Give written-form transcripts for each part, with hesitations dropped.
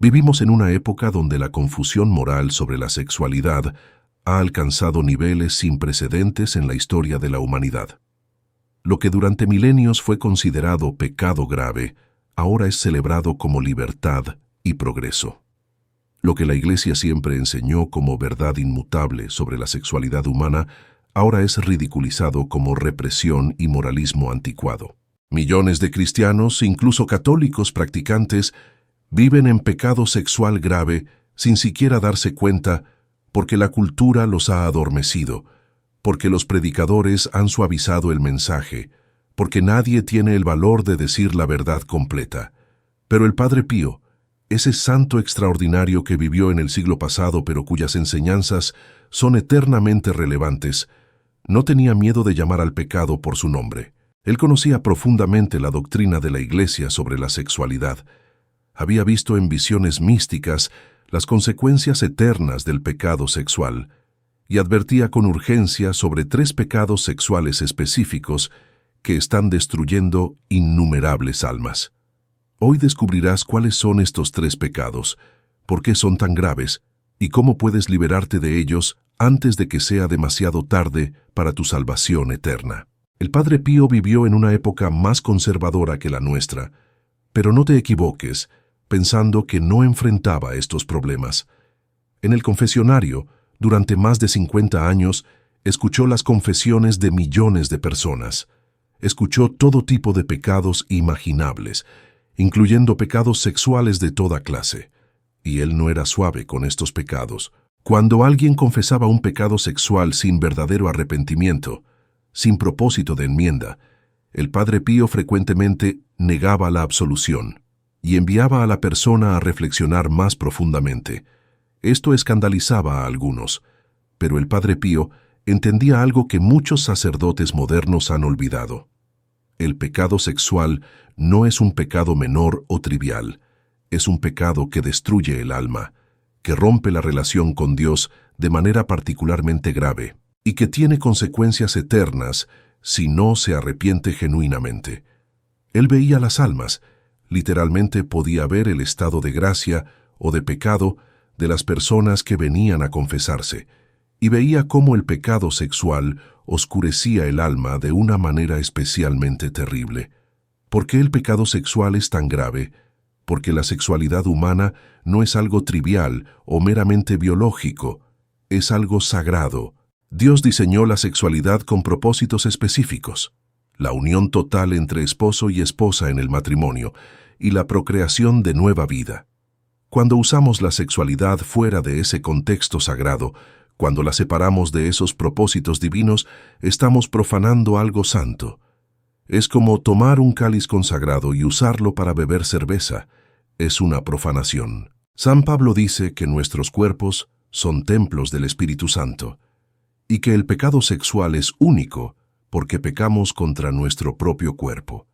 Vivimos en una época donde la confusión moral sobre la sexualidad ha alcanzado niveles sin precedentes en la historia de la humanidad. Lo que durante milenios fue considerado pecado grave, ahora es celebrado como libertad y progreso. Lo que la Iglesia siempre enseñó como verdad inmutable sobre la sexualidad humana, ahora es ridiculizado como represión y moralismo anticuado. Millones de cristianos, incluso católicos practicantes, viven en pecado sexual grave sin siquiera darse cuenta porque la cultura los ha adormecido, porque los predicadores han suavizado el mensaje, porque nadie tiene el valor de decir la verdad completa. Pero el Padre Pío, ese santo extraordinario que vivió en el siglo pasado pero cuyas enseñanzas son eternamente relevantes, no tenía miedo de llamar al pecado por su nombre. Él conocía profundamente la doctrina de la Iglesia sobre la sexualidad. Había visto en visiones místicas las consecuencias eternas del pecado sexual y advertía con urgencia sobre 3 pecados sexuales específicos que están destruyendo innumerables almas. Hoy descubrirás cuáles son estos 3 pecados, por qué son tan graves y cómo puedes liberarte de ellos antes de que sea demasiado tarde para tu salvación eterna. El Padre Pío vivió en una época más conservadora que la nuestra, pero no te equivoques pensando que no enfrentaba estos problemas. En el confesionario, durante más de 50 años, escuchó las confesiones de millones de personas. Escuchó todo tipo de pecados imaginables, incluyendo pecados sexuales de toda clase. Y él no era suave con estos pecados. Cuando alguien confesaba un pecado sexual sin verdadero arrepentimiento, sin propósito de enmienda, el Padre Pío frecuentemente negaba la absolución y enviaba a la persona a reflexionar más profundamente. Esto escandalizaba a algunos, pero el Padre Pío entendía algo que muchos sacerdotes modernos han olvidado. El pecado sexual no es un pecado menor o trivial, es un pecado que destruye el alma, que rompe la relación con Dios de manera particularmente grave y que tiene consecuencias eternas si no se arrepiente genuinamente. Él veía las almas, literalmente podía ver el estado de gracia o de pecado de las personas que venían a confesarse, y veía cómo el pecado sexual oscurecía el alma de una manera especialmente terrible. ¿Por qué el pecado sexual es tan grave? Porque la sexualidad humana no es algo trivial o meramente biológico, es algo sagrado. Dios diseñó la sexualidad con propósitos específicos: la unión total entre esposo y esposa en el matrimonio y la procreación de nueva vida. Cuando usamos la sexualidad fuera de ese contexto sagrado, cuando la separamos de esos propósitos divinos, estamos profanando algo santo. Es como tomar un cáliz consagrado y usarlo para beber cerveza. Es una profanación. San Pablo dice que nuestros cuerpos son templos del Espíritu Santo y que el pecado sexual es único porque pecamos contra nuestro propio cuerpo.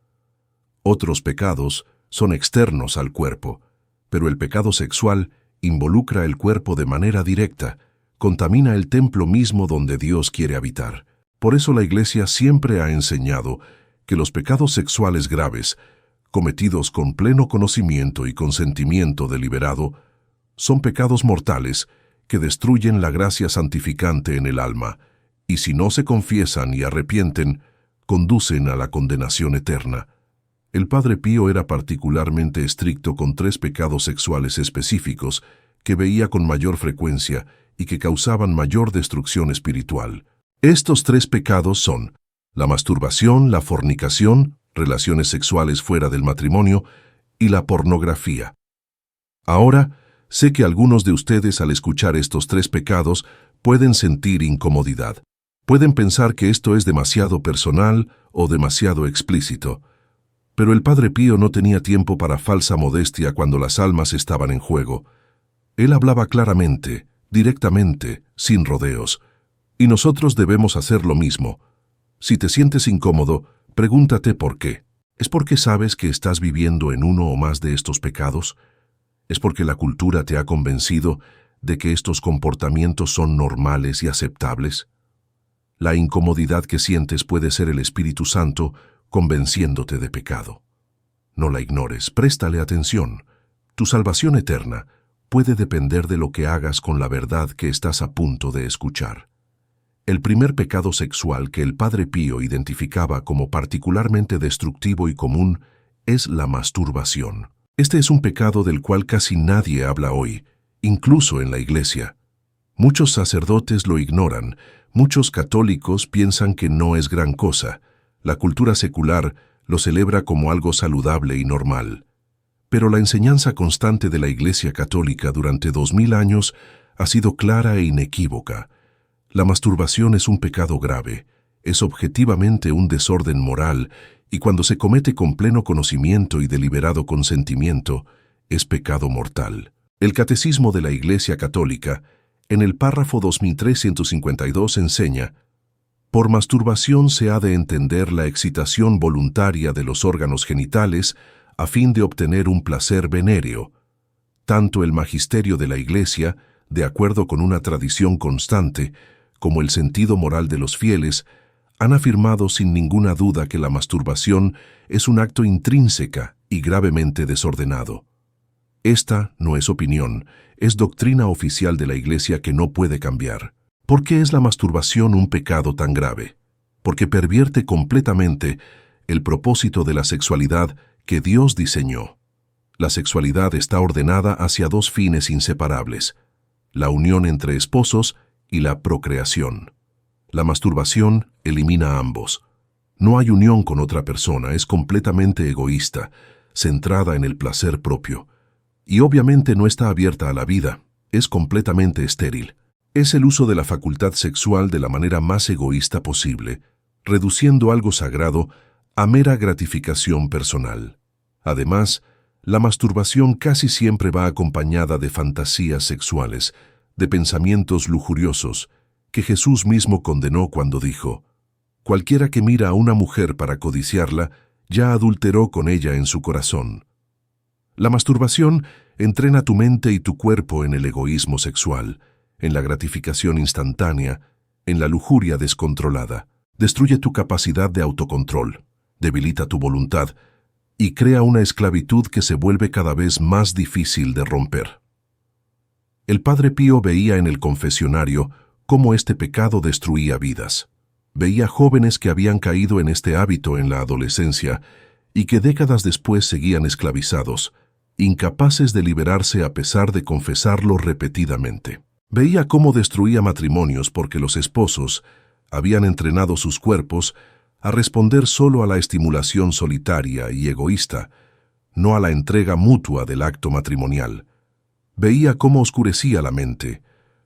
Otros pecados son externos al cuerpo, pero el pecado sexual involucra el cuerpo de manera directa, contamina el templo mismo donde Dios quiere habitar. Por eso la Iglesia siempre ha enseñado que los pecados sexuales graves, cometidos con pleno conocimiento y consentimiento deliberado, son pecados mortales que destruyen la gracia santificante en el alma, y si no se confiesan y arrepienten, conducen a la condenación eterna. El Padre Pío era particularmente estricto con 3 pecados sexuales específicos que veía con mayor frecuencia y que causaban mayor destrucción espiritual. Estos 3 pecados son la masturbación, la fornicación, relaciones sexuales fuera del matrimonio, y la pornografía. Ahora, sé que algunos de ustedes al escuchar estos 3 pecados pueden sentir incomodidad. Pueden pensar que esto es demasiado personal o demasiado explícito. Pero el Padre Pío no tenía tiempo para falsa modestia cuando las almas estaban en juego. Él hablaba claramente, directamente, sin rodeos. Y nosotros debemos hacer lo mismo. Si te sientes incómodo, pregúntate por qué. ¿Es porque sabes que estás viviendo en uno o más de estos pecados? ¿Es porque la cultura te ha convencido de que estos comportamientos son normales y aceptables? La incomodidad que sientes puede ser el Espíritu Santo convenciéndote de pecado. No la ignores, préstale atención. Tu salvación eterna puede depender de lo que hagas con la verdad que estás a punto de escuchar. El primer pecado sexual que el Padre Pío identificaba como particularmente destructivo y común es la masturbación. Este es un pecado del cual casi nadie habla hoy, incluso en la Iglesia. Muchos sacerdotes lo ignoran, muchos católicos piensan que no es gran cosa. La cultura secular lo celebra como algo saludable y normal. Pero la enseñanza constante de la Iglesia Católica durante 2000 años ha sido clara e inequívoca. La masturbación es un pecado grave, es objetivamente un desorden moral y cuando se comete con pleno conocimiento y deliberado consentimiento, es pecado mortal. El Catecismo de la Iglesia Católica, en el párrafo 2352 enseña: por masturbación se ha de entender la excitación voluntaria de los órganos genitales a fin de obtener un placer venéreo. Tanto el magisterio de la Iglesia, de acuerdo con una tradición constante, como el sentido moral de los fieles, han afirmado sin ninguna duda que la masturbación es un acto intrínseca y gravemente desordenado. Esta no es opinión, es doctrina oficial de la Iglesia que no puede cambiar. ¿Por qué es la masturbación un pecado tan grave? Porque pervierte completamente el propósito de la sexualidad que Dios diseñó. La sexualidad está ordenada hacia dos fines inseparables: la unión entre esposos y la procreación. La masturbación elimina ambos. No hay unión con otra persona, es completamente egoísta, centrada en el placer propio. Y obviamente no está abierta a la vida, es completamente estéril. Es el uso de la facultad sexual de la manera más egoísta posible, reduciendo algo sagrado a mera gratificación personal. Además, la masturbación casi siempre va acompañada de fantasías sexuales, de pensamientos lujuriosos, que Jesús mismo condenó cuando dijo: cualquiera que mira a una mujer para codiciarla, ya adulteró con ella en su corazón. La masturbación entrena tu mente y tu cuerpo en el egoísmo sexual, en la gratificación instantánea, en la lujuria descontrolada. Destruye tu capacidad de autocontrol, debilita tu voluntad y crea una esclavitud que se vuelve cada vez más difícil de romper. El Padre Pío veía en el confesionario cómo este pecado destruía vidas. Veía jóvenes que habían caído en este hábito en la adolescencia y que décadas después seguían esclavizados, incapaces de liberarse a pesar de confesarlo repetidamente. Veía cómo destruía matrimonios porque los esposos habían entrenado sus cuerpos a responder solo a la estimulación solitaria y egoísta, no a la entrega mutua del acto matrimonial. Veía cómo oscurecía la mente,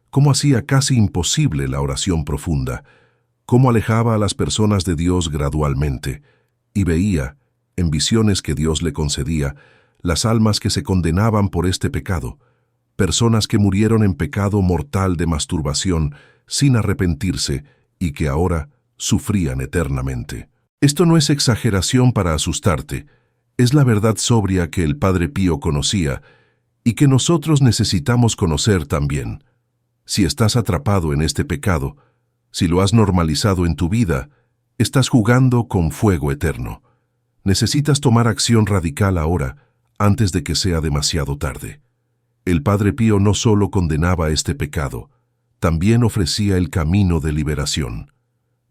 cómo hacía casi imposible la oración profunda, cómo alejaba a las personas de Dios gradualmente, y veía, en visiones que Dios le concedía, las almas que se condenaban por este pecado, personas que murieron en pecado mortal de masturbación sin arrepentirse y que ahora sufrían eternamente. Esto no es exageración para asustarte, es la verdad sobria que el Padre Pío conocía y que nosotros necesitamos conocer también. Si estás atrapado en este pecado, si lo has normalizado en tu vida, estás jugando con fuego eterno. Necesitas tomar acción radical ahora, antes de que sea demasiado tarde. El Padre Pío no solo condenaba este pecado, también ofrecía el camino de liberación.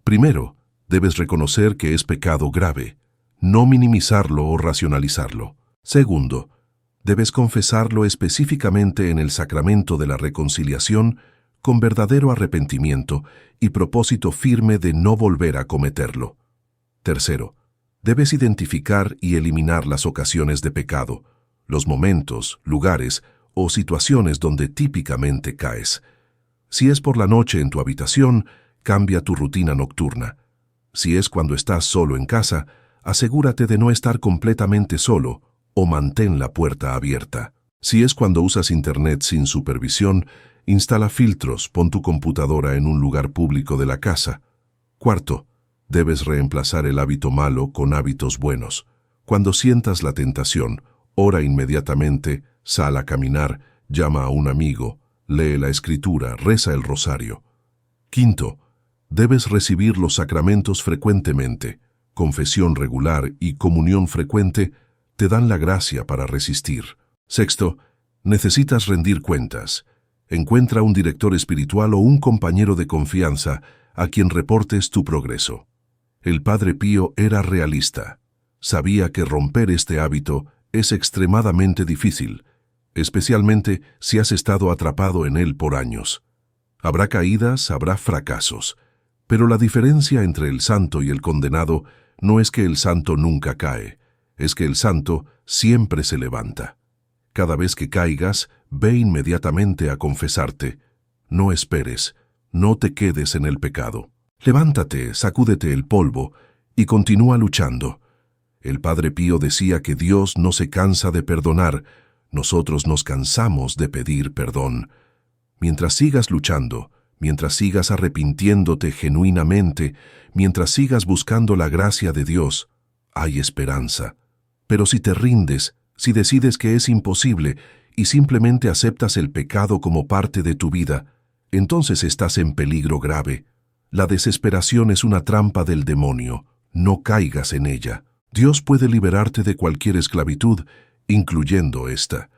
Primero, debes reconocer que es pecado grave, no minimizarlo o racionalizarlo. Segundo, debes confesarlo específicamente en el sacramento de la reconciliación con verdadero arrepentimiento y propósito firme de no volver a cometerlo. Tercero, debes identificar y eliminar las ocasiones de pecado, los momentos, lugares o situaciones donde típicamente caes. Si es por la noche en tu habitación, cambia tu rutina nocturna. Si es cuando estás solo en casa, asegúrate de no estar completamente solo o mantén la puerta abierta. Si es cuando usas Internet sin supervisión, instala filtros, pon tu computadora en un lugar público de la casa. Cuarto, debes reemplazar el hábito malo con hábitos buenos. Cuando sientas la tentación, ora inmediatamente, sal a caminar, llama a un amigo, lee la Escritura, reza el rosario. Quinto, debes recibir los sacramentos frecuentemente. Confesión regular y comunión frecuente te dan la gracia para resistir. Sexto, necesitas rendir cuentas. Encuentra un director espiritual o un compañero de confianza a quien reportes tu progreso. El Padre Pío era realista. Sabía que romper este hábito es extremadamente difícil, especialmente si has estado atrapado en él por años. Habrá caídas, habrá fracasos, pero la diferencia entre el santo y el condenado no es que el santo nunca cae, es que el santo siempre se levanta. Cada vez que caigas, ve inmediatamente a confesarte. No esperes, no te quedes en el pecado. Levántate, sacúdete el polvo y continúa luchando. El Padre Pío decía que Dios no se cansa de perdonar, nosotros nos cansamos de pedir perdón. Mientras sigas luchando, mientras sigas arrepintiéndote genuinamente, mientras sigas buscando la gracia de Dios, hay esperanza. Pero si te rindes, si decides que es imposible y simplemente aceptas el pecado como parte de tu vida, entonces estás en peligro grave. La desesperación es una trampa del demonio. No caigas en ella. Dios puede liberarte de cualquier esclavitud, incluyendo esta.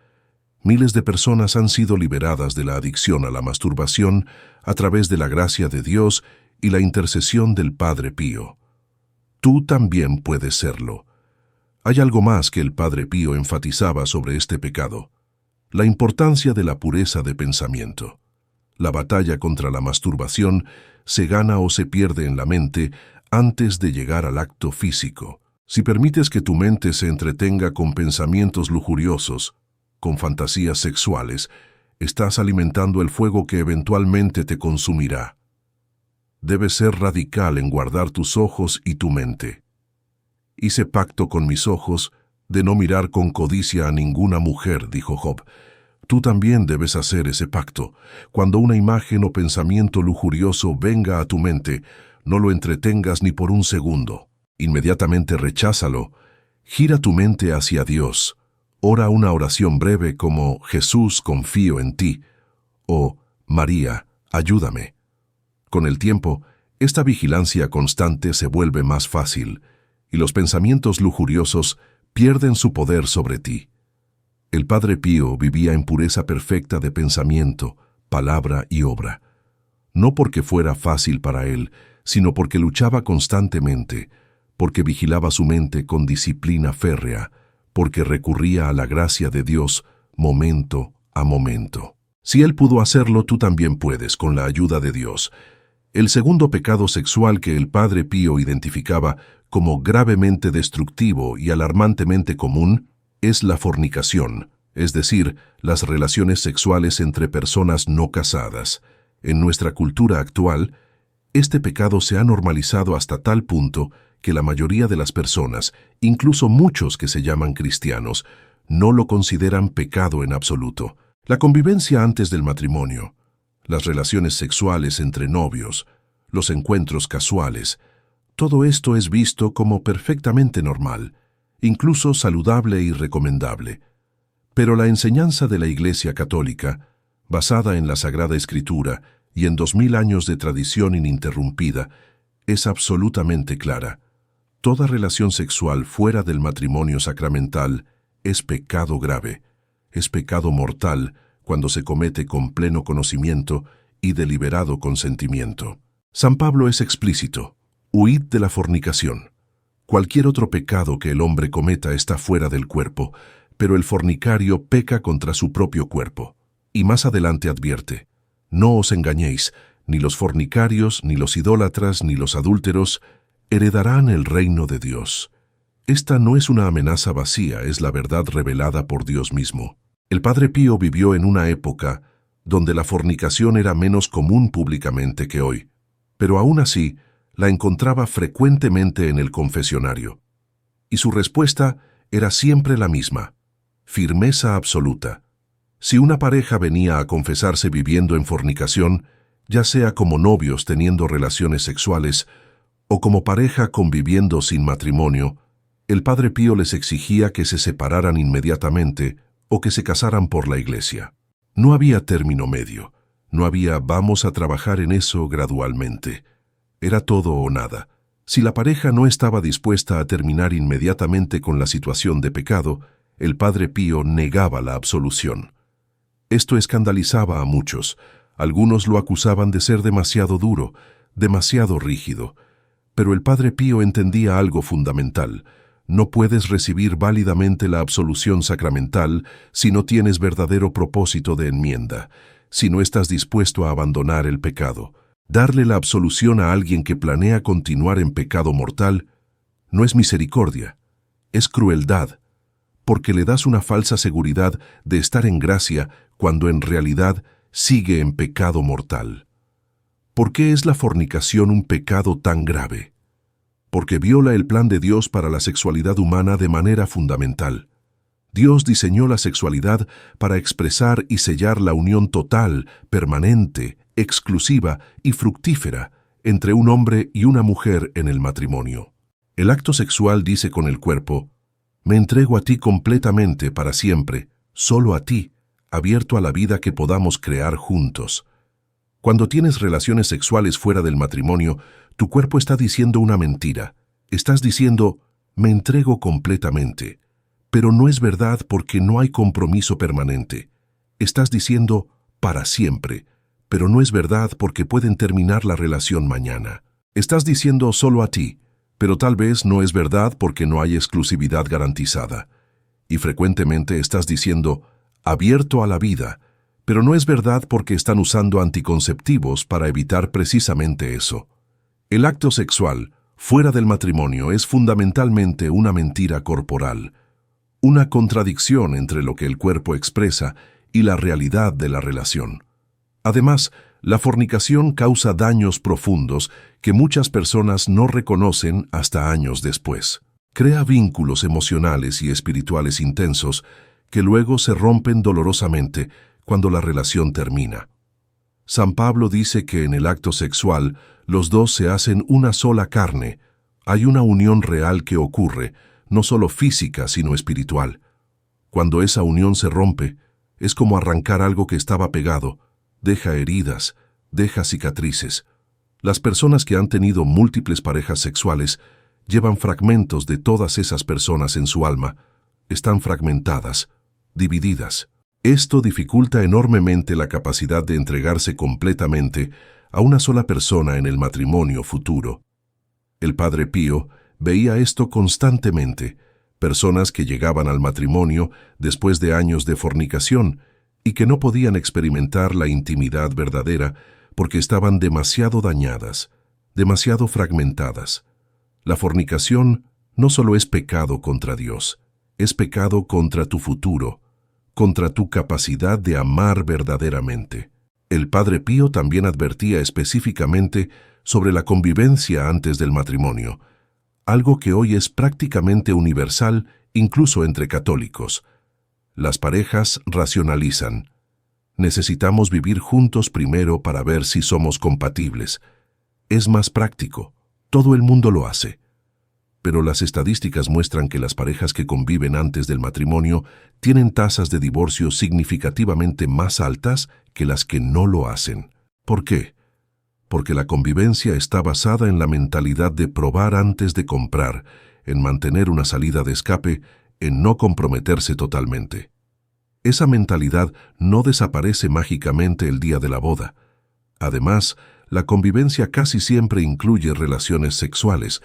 Miles de personas han sido liberadas de la adicción a la masturbación a través de la gracia de Dios y la intercesión del Padre Pío. Tú también puedes serlo. Hay algo más que el Padre Pío enfatizaba sobre este pecado: la importancia de la pureza de pensamiento. La batalla contra la masturbación se gana o se pierde en la mente antes de llegar al acto físico. Si permites que tu mente se entretenga con pensamientos lujuriosos, con fantasías sexuales, estás alimentando el fuego que eventualmente te consumirá. Debes ser radical en guardar tus ojos y tu mente. Hice pacto con mis ojos de no mirar con codicia a ninguna mujer, dijo Job. Tú también debes hacer ese pacto. Cuando una imagen o pensamiento lujurioso venga a tu mente, no lo entretengas ni por un segundo. Inmediatamente recházalo. Gira tu mente hacia Dios. Ora una oración breve como Jesús, confío en ti, o María, ayúdame. Con el tiempo, esta vigilancia constante se vuelve más fácil y los pensamientos lujuriosos pierden su poder sobre ti. El Padre Pío vivía en pureza perfecta de pensamiento, palabra y obra. No porque fuera fácil para él, sino porque luchaba constantemente, porque vigilaba su mente con disciplina férrea, porque recurría a la gracia de Dios momento a momento. Si él pudo hacerlo, tú también puedes, con la ayuda de Dios. El segundo pecado sexual que el Padre Pío identificaba como gravemente destructivo y alarmantemente común es la fornicación, es decir, las relaciones sexuales entre personas no casadas. En nuestra cultura actual, este pecado se ha normalizado hasta tal punto que la mayoría de las personas, incluso muchos que se llaman cristianos, no lo consideran pecado en absoluto. La convivencia antes del matrimonio, las relaciones sexuales entre novios, los encuentros casuales, todo esto es visto como perfectamente normal, incluso saludable y recomendable. Pero la enseñanza de la Iglesia Católica, basada en la Sagrada Escritura y en 2000 años de tradición ininterrumpida, es absolutamente clara. Toda relación sexual fuera del matrimonio sacramental es pecado grave, es pecado mortal cuando se comete con pleno conocimiento y deliberado consentimiento. San Pablo es explícito: huid de la fornicación. Cualquier otro pecado que el hombre cometa está fuera del cuerpo, pero el fornicario peca contra su propio cuerpo. Y más adelante advierte: no os engañéis, ni los fornicarios, ni los idólatras, ni los adúlteros heredarán el reino de Dios. Esta no es una amenaza vacía, es la verdad revelada por Dios mismo. El Padre Pío vivió en una época donde la fornicación era menos común públicamente que hoy, pero aún así la encontraba frecuentemente en el confesionario. Y su respuesta era siempre la misma: firmeza absoluta. Si una pareja venía a confesarse viviendo en fornicación, ya sea como novios teniendo relaciones sexuales o como pareja conviviendo sin matrimonio, el Padre Pío les exigía que se separaran inmediatamente o que se casaran por la Iglesia. No había término medio, no había vamos a trabajar en eso gradualmente. Era todo o nada. Si la pareja no estaba dispuesta a terminar inmediatamente con la situación de pecado, El Padre Pío negaba la absolución. Esto escandalizaba a muchos. Algunos lo acusaban de ser demasiado duro, demasiado rígido. Pero el Padre Pío entendía algo fundamental. No puedes recibir válidamente la absolución sacramental si no tienes verdadero propósito de enmienda, si no estás dispuesto a abandonar el pecado. Darle la absolución a alguien que planea continuar en pecado mortal no es misericordia, es crueldad, porque le das una falsa seguridad de estar en gracia cuando en realidad sigue en pecado mortal. ¿Por qué es la fornicación un pecado tan grave? Porque viola el plan de Dios para la sexualidad humana de manera fundamental. Dios diseñó la sexualidad para expresar y sellar la unión total, permanente, exclusiva y fructífera entre un hombre y una mujer en el matrimonio. El acto sexual dice con el cuerpo: me entrego a ti completamente para siempre, solo a ti, abierto a la vida que podamos crear juntos. Cuando tienes relaciones sexuales fuera del matrimonio, tu cuerpo está diciendo una mentira. Estás diciendo: me entrego completamente. Pero no es verdad porque no hay compromiso permanente. Estás diciendo: para siempre. Pero no es verdad porque pueden terminar la relación mañana. Estás diciendo solo a ti, pero tal vez no es verdad porque no hay exclusividad garantizada. Y frecuentemente estás diciendo abierto a la vida, pero no es verdad porque están usando anticonceptivos para evitar precisamente eso. El acto sexual, fuera del matrimonio, es fundamentalmente una mentira corporal, una contradicción entre lo que el cuerpo expresa y la realidad de la relación. Además, la fornicación causa daños profundos que muchas personas no reconocen hasta años después. Crea vínculos emocionales y espirituales intensos que luego se rompen dolorosamente cuando la relación termina. San Pablo dice que en el acto sexual los dos se hacen una sola carne. Hay una unión real que ocurre, no solo física sino espiritual. Cuando esa unión se rompe, es como arrancar algo que estaba pegado. Deja heridas, deja cicatrices. Las personas que han tenido múltiples parejas sexuales llevan fragmentos de todas esas personas en su alma. Están fragmentadas, divididas. Esto dificulta enormemente la capacidad de entregarse completamente a una sola persona en el matrimonio futuro. El Padre Pío veía esto constantemente, personas que llegaban al matrimonio después de años de fornicación y que no podían experimentar la intimidad verdadera porque estaban demasiado dañadas, demasiado fragmentadas. La fornicación no solo es pecado contra Dios, es pecado contra tu futuro, contra tu capacidad de amar verdaderamente. El Padre Pío también advertía específicamente sobre la convivencia antes del matrimonio, algo que hoy es prácticamente universal incluso entre católicos. Las parejas racionalizan. Necesitamos vivir juntos primero para ver si somos compatibles. Es más práctico. Todo el mundo lo hace. Pero las estadísticas muestran que las parejas que conviven antes del matrimonio tienen tasas de divorcio significativamente más altas que las que no lo hacen. ¿Por qué? Porque la convivencia está basada en la mentalidad de probar antes de comprar, en mantener una salida de escape, en no comprometerse totalmente. Esa mentalidad no desaparece mágicamente el día de la boda. Además, la convivencia casi siempre incluye relaciones sexuales,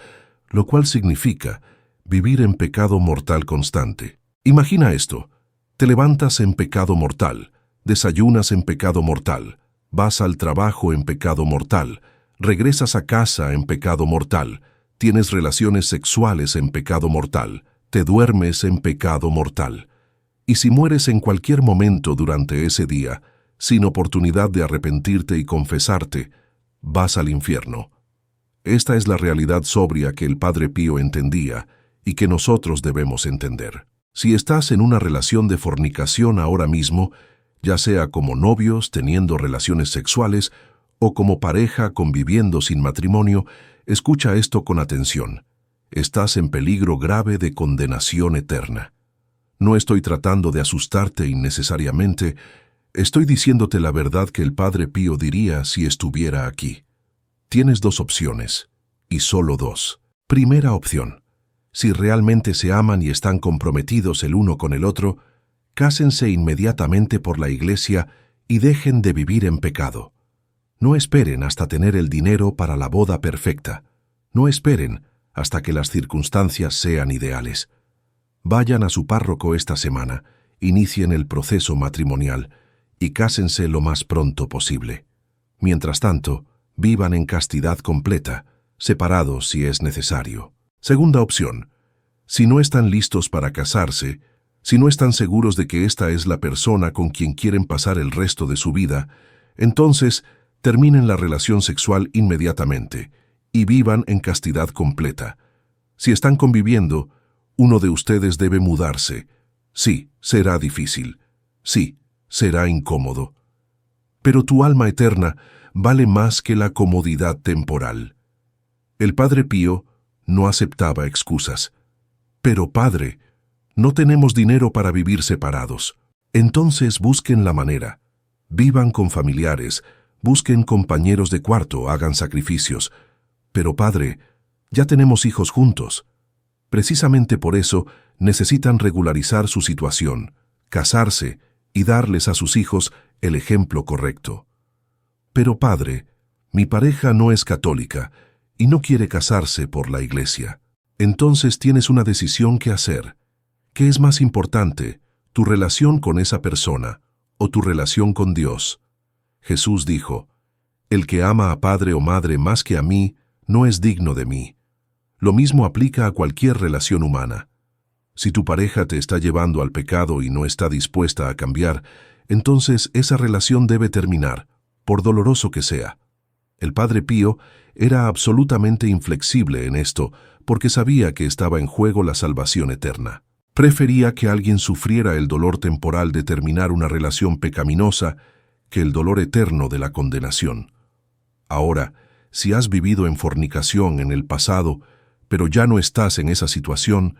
lo cual significa vivir en pecado mortal constante. Imagina esto: te levantas en pecado mortal, desayunas en pecado mortal, vas al trabajo en pecado mortal, regresas a casa en pecado mortal, tienes relaciones sexuales en pecado mortal, te duermes en pecado mortal. Y si mueres en cualquier momento durante ese día, sin oportunidad de arrepentirte y confesarte, vas al infierno. Esta es la realidad sobria que el Padre Pío entendía y que nosotros debemos entender. Si estás en una relación de fornicación ahora mismo, ya sea como novios teniendo relaciones sexuales o como pareja conviviendo sin matrimonio, escucha esto con atención. Estás en peligro grave de condenación eterna. No estoy tratando de asustarte innecesariamente, estoy diciéndote la verdad que el Padre Pío diría si estuviera aquí. Tienes dos opciones, y solo dos. Primera opción: Si realmente se aman y están comprometidos el uno con el otro, cásense inmediatamente por la iglesia y dejen de vivir en pecado. No esperen hasta tener el dinero para la boda perfecta. No esperen hasta que las circunstancias sean ideales. Vayan a su párroco esta semana, inicien el proceso matrimonial y cásense lo más pronto posible. Mientras tanto, vivan en castidad completa, separados si es necesario. Segunda opción. Si no están listos para casarse, si no están seguros de que esta es la persona con quien quieren pasar el resto de su vida, entonces terminen la relación sexual inmediatamente y vivan en castidad completa. Si están conviviendo, uno de ustedes debe mudarse. Sí, será difícil. Sí, será incómodo. Pero tu alma eterna vale más que la comodidad temporal. El Padre Pío no aceptaba excusas. Pero Padre, no tenemos dinero para vivir separados. Entonces busquen la manera. Vivan con familiares, busquen compañeros de cuarto, hagan sacrificios. Pero Padre, ya tenemos hijos juntos. Precisamente por eso necesitan regularizar su situación, casarse y darles a sus hijos el ejemplo correcto. Pero Padre, mi pareja no es católica y no quiere casarse por la iglesia. Entonces tienes una decisión que hacer. ¿Qué es más importante, tu relación con esa persona o tu relación con Dios? Jesús dijo, el que ama a padre o madre más que a mí, no es digno de mí. Lo mismo aplica a cualquier relación humana. Si tu pareja te está llevando al pecado y no está dispuesta a cambiar, entonces esa relación debe terminar, por doloroso que sea. El Padre Pío era absolutamente inflexible en esto, porque sabía que estaba en juego la salvación eterna. Prefería que alguien sufriera el dolor temporal de terminar una relación pecaminosa que el dolor eterno de la condenación. Ahora, si has vivido en fornicación en el pasado, pero ya no estás en esa situación,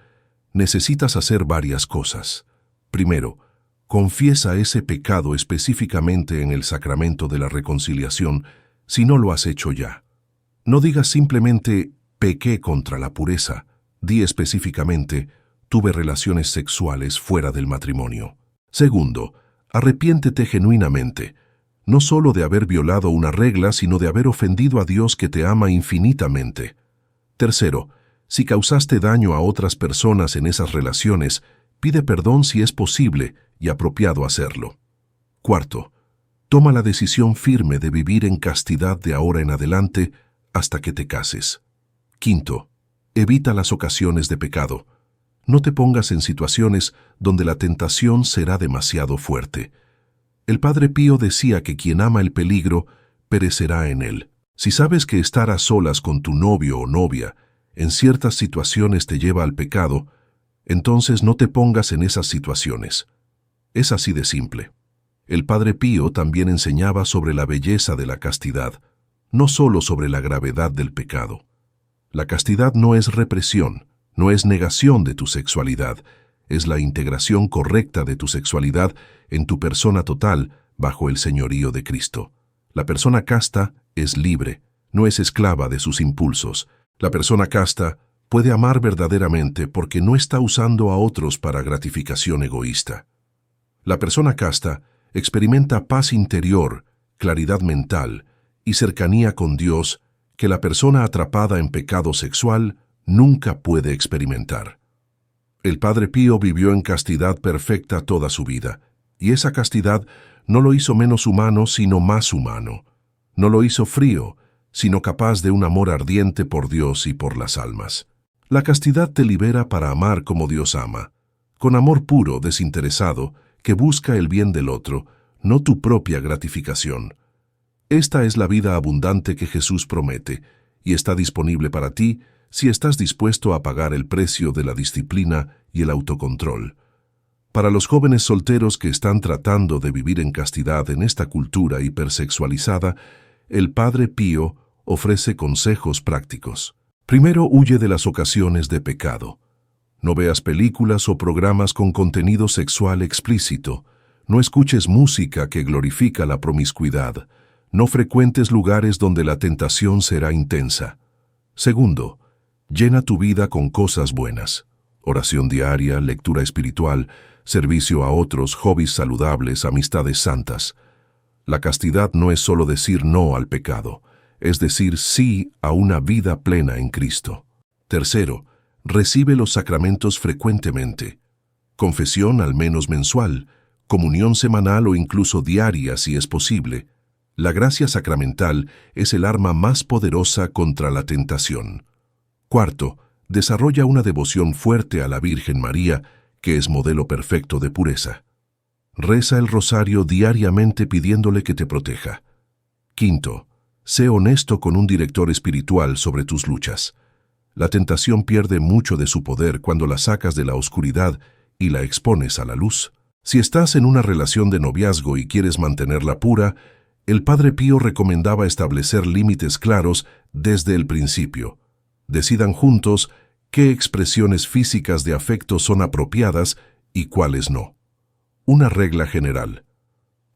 necesitas hacer varias cosas. Primero, confiesa ese pecado específicamente en el sacramento de la reconciliación, si no lo has hecho ya. No digas simplemente, pequé contra la pureza. Di específicamente, tuve relaciones sexuales fuera del matrimonio. Segundo, arrepiéntete genuinamente, no solo de haber violado una regla, sino de haber ofendido a Dios que te ama infinitamente. Tercero, si causaste daño a otras personas en esas relaciones, pide perdón si es posible y apropiado hacerlo. Cuarto, toma la decisión firme de vivir en castidad de ahora en adelante hasta que te cases. Quinto, evita las ocasiones de pecado. No te pongas en situaciones donde la tentación será demasiado fuerte. El Padre Pío decía que quien ama el peligro perecerá en él. Si sabes que estar a solas con tu novio o novia en ciertas situaciones te lleva al pecado, entonces no te pongas en esas situaciones. Es así de simple. El Padre Pío también enseñaba sobre la belleza de la castidad, no solo sobre la gravedad del pecado. La castidad no es represión, no es negación de tu sexualidad, es la integración correcta de tu sexualidad en tu persona total bajo el señorío de Cristo. La persona casta es libre, no es esclava de sus impulsos. La persona casta puede amar verdaderamente porque no está usando a otros para gratificación egoísta. La persona casta experimenta paz interior, claridad mental y cercanía con Dios que la persona atrapada en pecado sexual nunca puede experimentar. El Padre Pío vivió en castidad perfecta toda su vida, y esa castidad no lo hizo menos humano, sino más humano. No lo hizo frío, sino capaz de un amor ardiente por Dios y por las almas. La castidad te libera para amar como Dios ama, con amor puro, desinteresado, que busca el bien del otro, no tu propia gratificación. Esta es la vida abundante que Jesús promete, y está disponible para ti si estás dispuesto a pagar el precio de la disciplina y el autocontrol. Para los jóvenes solteros que están tratando de vivir en castidad en esta cultura hipersexualizada, el Padre Pío ofrece consejos prácticos. Primero, huye de las ocasiones de pecado. No veas películas o programas con contenido sexual explícito. No escuches música que glorifica la promiscuidad. No frecuentes lugares donde la tentación será intensa. Segundo, Llena tu vida con cosas buenas. Oración diaria, lectura espiritual, servicio a otros, hobbies saludables, amistades santas. La castidad no es solo decir no al pecado, es decir sí a una vida plena en Cristo. Tercero, recibe los sacramentos frecuentemente. Confesión al menos mensual, comunión semanal o incluso diaria si es posible. La gracia sacramental es el arma más poderosa contra la tentación. Cuarto, desarrolla una devoción fuerte a la Virgen María, que es modelo perfecto de pureza. Reza el rosario diariamente pidiéndole que te proteja. Quinto, sé honesto con un director espiritual sobre tus luchas. La tentación pierde mucho de su poder cuando la sacas de la oscuridad y la expones a la luz. Si estás en una relación de noviazgo y quieres mantenerla pura, el Padre Pío recomendaba establecer límites claros desde el principio. Decidan juntos qué expresiones físicas de afecto son apropiadas y cuáles no. Una regla general.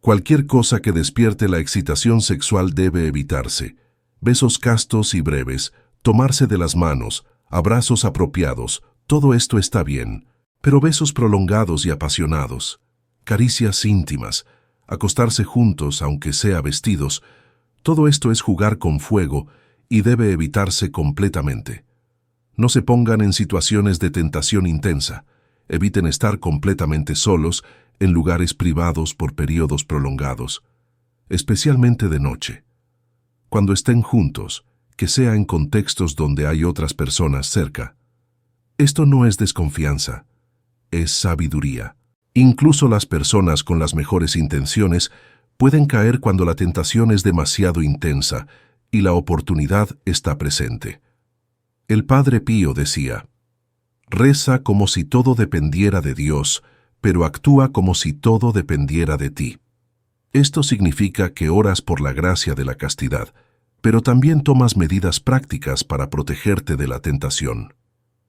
Cualquier cosa que despierte la excitación sexual debe evitarse. Besos castos y breves, tomarse de las manos, abrazos apropiados, todo esto está bien, pero besos prolongados y apasionados, caricias íntimas, acostarse juntos aunque sea vestidos, todo esto es jugar con fuego y debe evitarse completamente. No se pongan en situaciones de tentación intensa, eviten estar completamente solos en lugares privados por periodos prolongados, especialmente de noche. Cuando estén juntos, que sea en contextos donde hay otras personas cerca. Esto no es desconfianza, es sabiduría. Incluso las personas con las mejores intenciones pueden caer cuando la tentación es demasiado intensa y la oportunidad está presente. El Padre Pío decía, reza como si todo dependiera de Dios, pero actúa como si todo dependiera de ti. Esto significa que oras por la gracia de la castidad, pero también tomas medidas prácticas para protegerte de la tentación.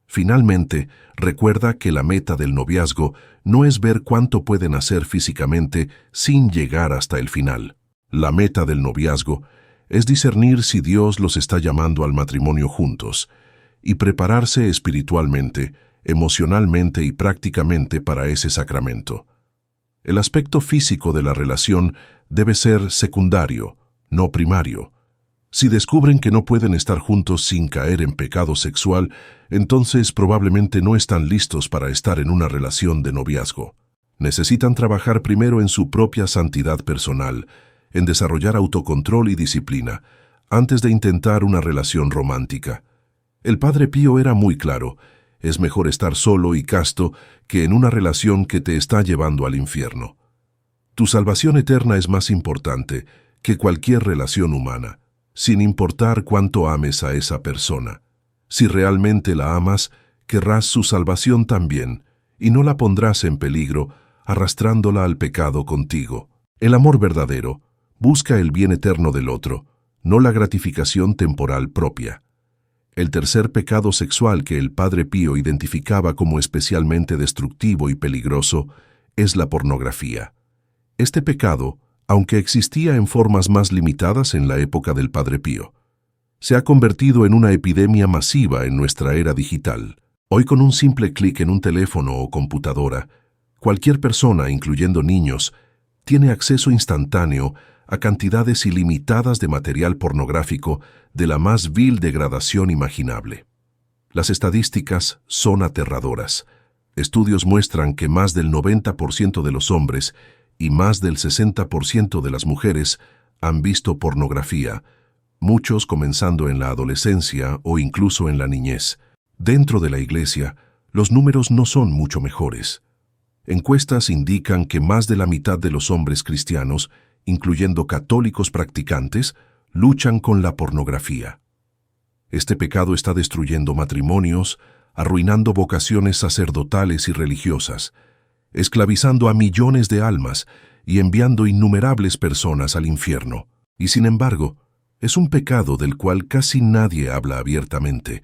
Finalmente, recuerda que la meta del noviazgo no es ver cuánto pueden hacer físicamente sin llegar hasta el final. La meta del noviazgo es discernir si Dios los está llamando al matrimonio juntos y prepararse espiritualmente, emocionalmente y prácticamente para ese sacramento. El aspecto físico de la relación debe ser secundario, no primario. Si descubren que no pueden estar juntos sin caer en pecado sexual, entonces probablemente no están listos para estar en una relación de noviazgo. Necesitan trabajar primero en su propia santidad personal, en desarrollar autocontrol y disciplina, antes de intentar una relación romántica. El Padre Pío era muy claro, es mejor estar solo y casto que en una relación que te está llevando al infierno. Tu salvación eterna es más importante que cualquier relación humana, sin importar cuánto ames a esa persona. Si realmente la amas, querrás su salvación también, y no la pondrás en peligro, arrastrándola al pecado contigo. El amor verdadero busca el bien eterno del otro, no la gratificación temporal propia. El tercer pecado sexual que el Padre Pío identificaba como especialmente destructivo y peligroso es la pornografía. Este pecado, aunque existía en formas más limitadas en la época del Padre Pío, se ha convertido en una epidemia masiva en nuestra era digital. Hoy, con un simple clic en un teléfono o computadora, cualquier persona, incluyendo niños, tiene acceso instantáneo a cantidades ilimitadas de material pornográfico de la más vil degradación imaginable. Las estadísticas son aterradoras. Estudios muestran que más del 90% de los hombres y más del 60% de las mujeres han visto pornografía, muchos comenzando en la adolescencia o incluso en la niñez. Dentro de la Iglesia, los números no son mucho mejores. Encuestas indican que más de la mitad de los hombres cristianos, incluyendo católicos practicantes, luchan con la pornografía. Este pecado está destruyendo matrimonios, arruinando vocaciones sacerdotales y religiosas, esclavizando a millones de almas y enviando innumerables personas al infierno. Y sin embargo, es un pecado del cual casi nadie habla abiertamente,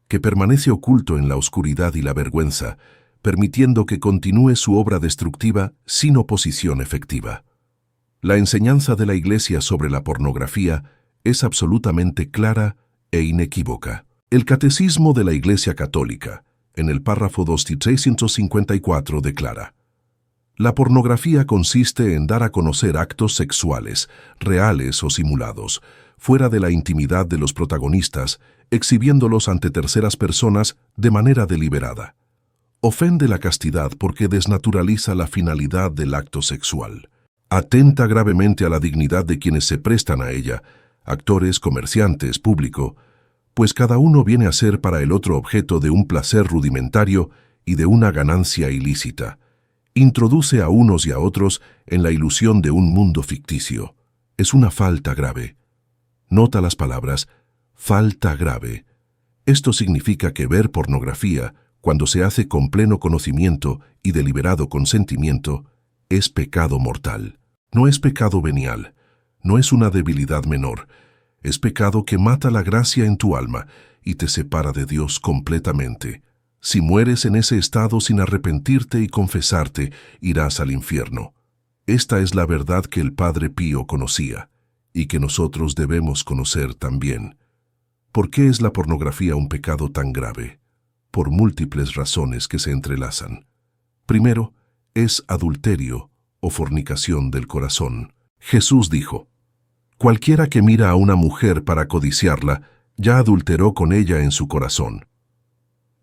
que permanece oculto en la oscuridad y la vergüenza, permitiendo que continúe su obra destructiva sin oposición efectiva. La enseñanza de la Iglesia sobre la pornografía es absolutamente clara e inequívoca. El Catecismo de la Iglesia Católica, en el párrafo 2354, declara: la pornografía consiste en dar a conocer actos sexuales, reales o simulados, fuera de la intimidad de los protagonistas, exhibiéndolos ante terceras personas de manera deliberada. Ofende la castidad porque desnaturaliza la finalidad del acto sexual. Atenta gravemente a la dignidad de quienes se prestan a ella, actores, comerciantes, público, pues cada uno viene a ser para el otro objeto de un placer rudimentario y de una ganancia ilícita. Introduce a unos y a otros en la ilusión de un mundo ficticio. Es una falta grave. Nota las palabras, falta grave. Esto significa que ver pornografía, cuando se hace con pleno conocimiento y deliberado consentimiento, es pecado mortal. No es pecado venial, no es una debilidad menor. Es pecado que mata la gracia en tu alma y te separa de Dios completamente. Si mueres en ese estado sin arrepentirte y confesarte, irás al infierno. Esta es la verdad que el Padre Pío conocía y que nosotros debemos conocer también. ¿Por qué es la pornografía un pecado tan grave? Por múltiples razones que se entrelazan. Primero, es adulterio o fornicación del corazón. Jesús dijo: cualquiera que mira a una mujer para codiciarla, ya adulteró con ella en su corazón.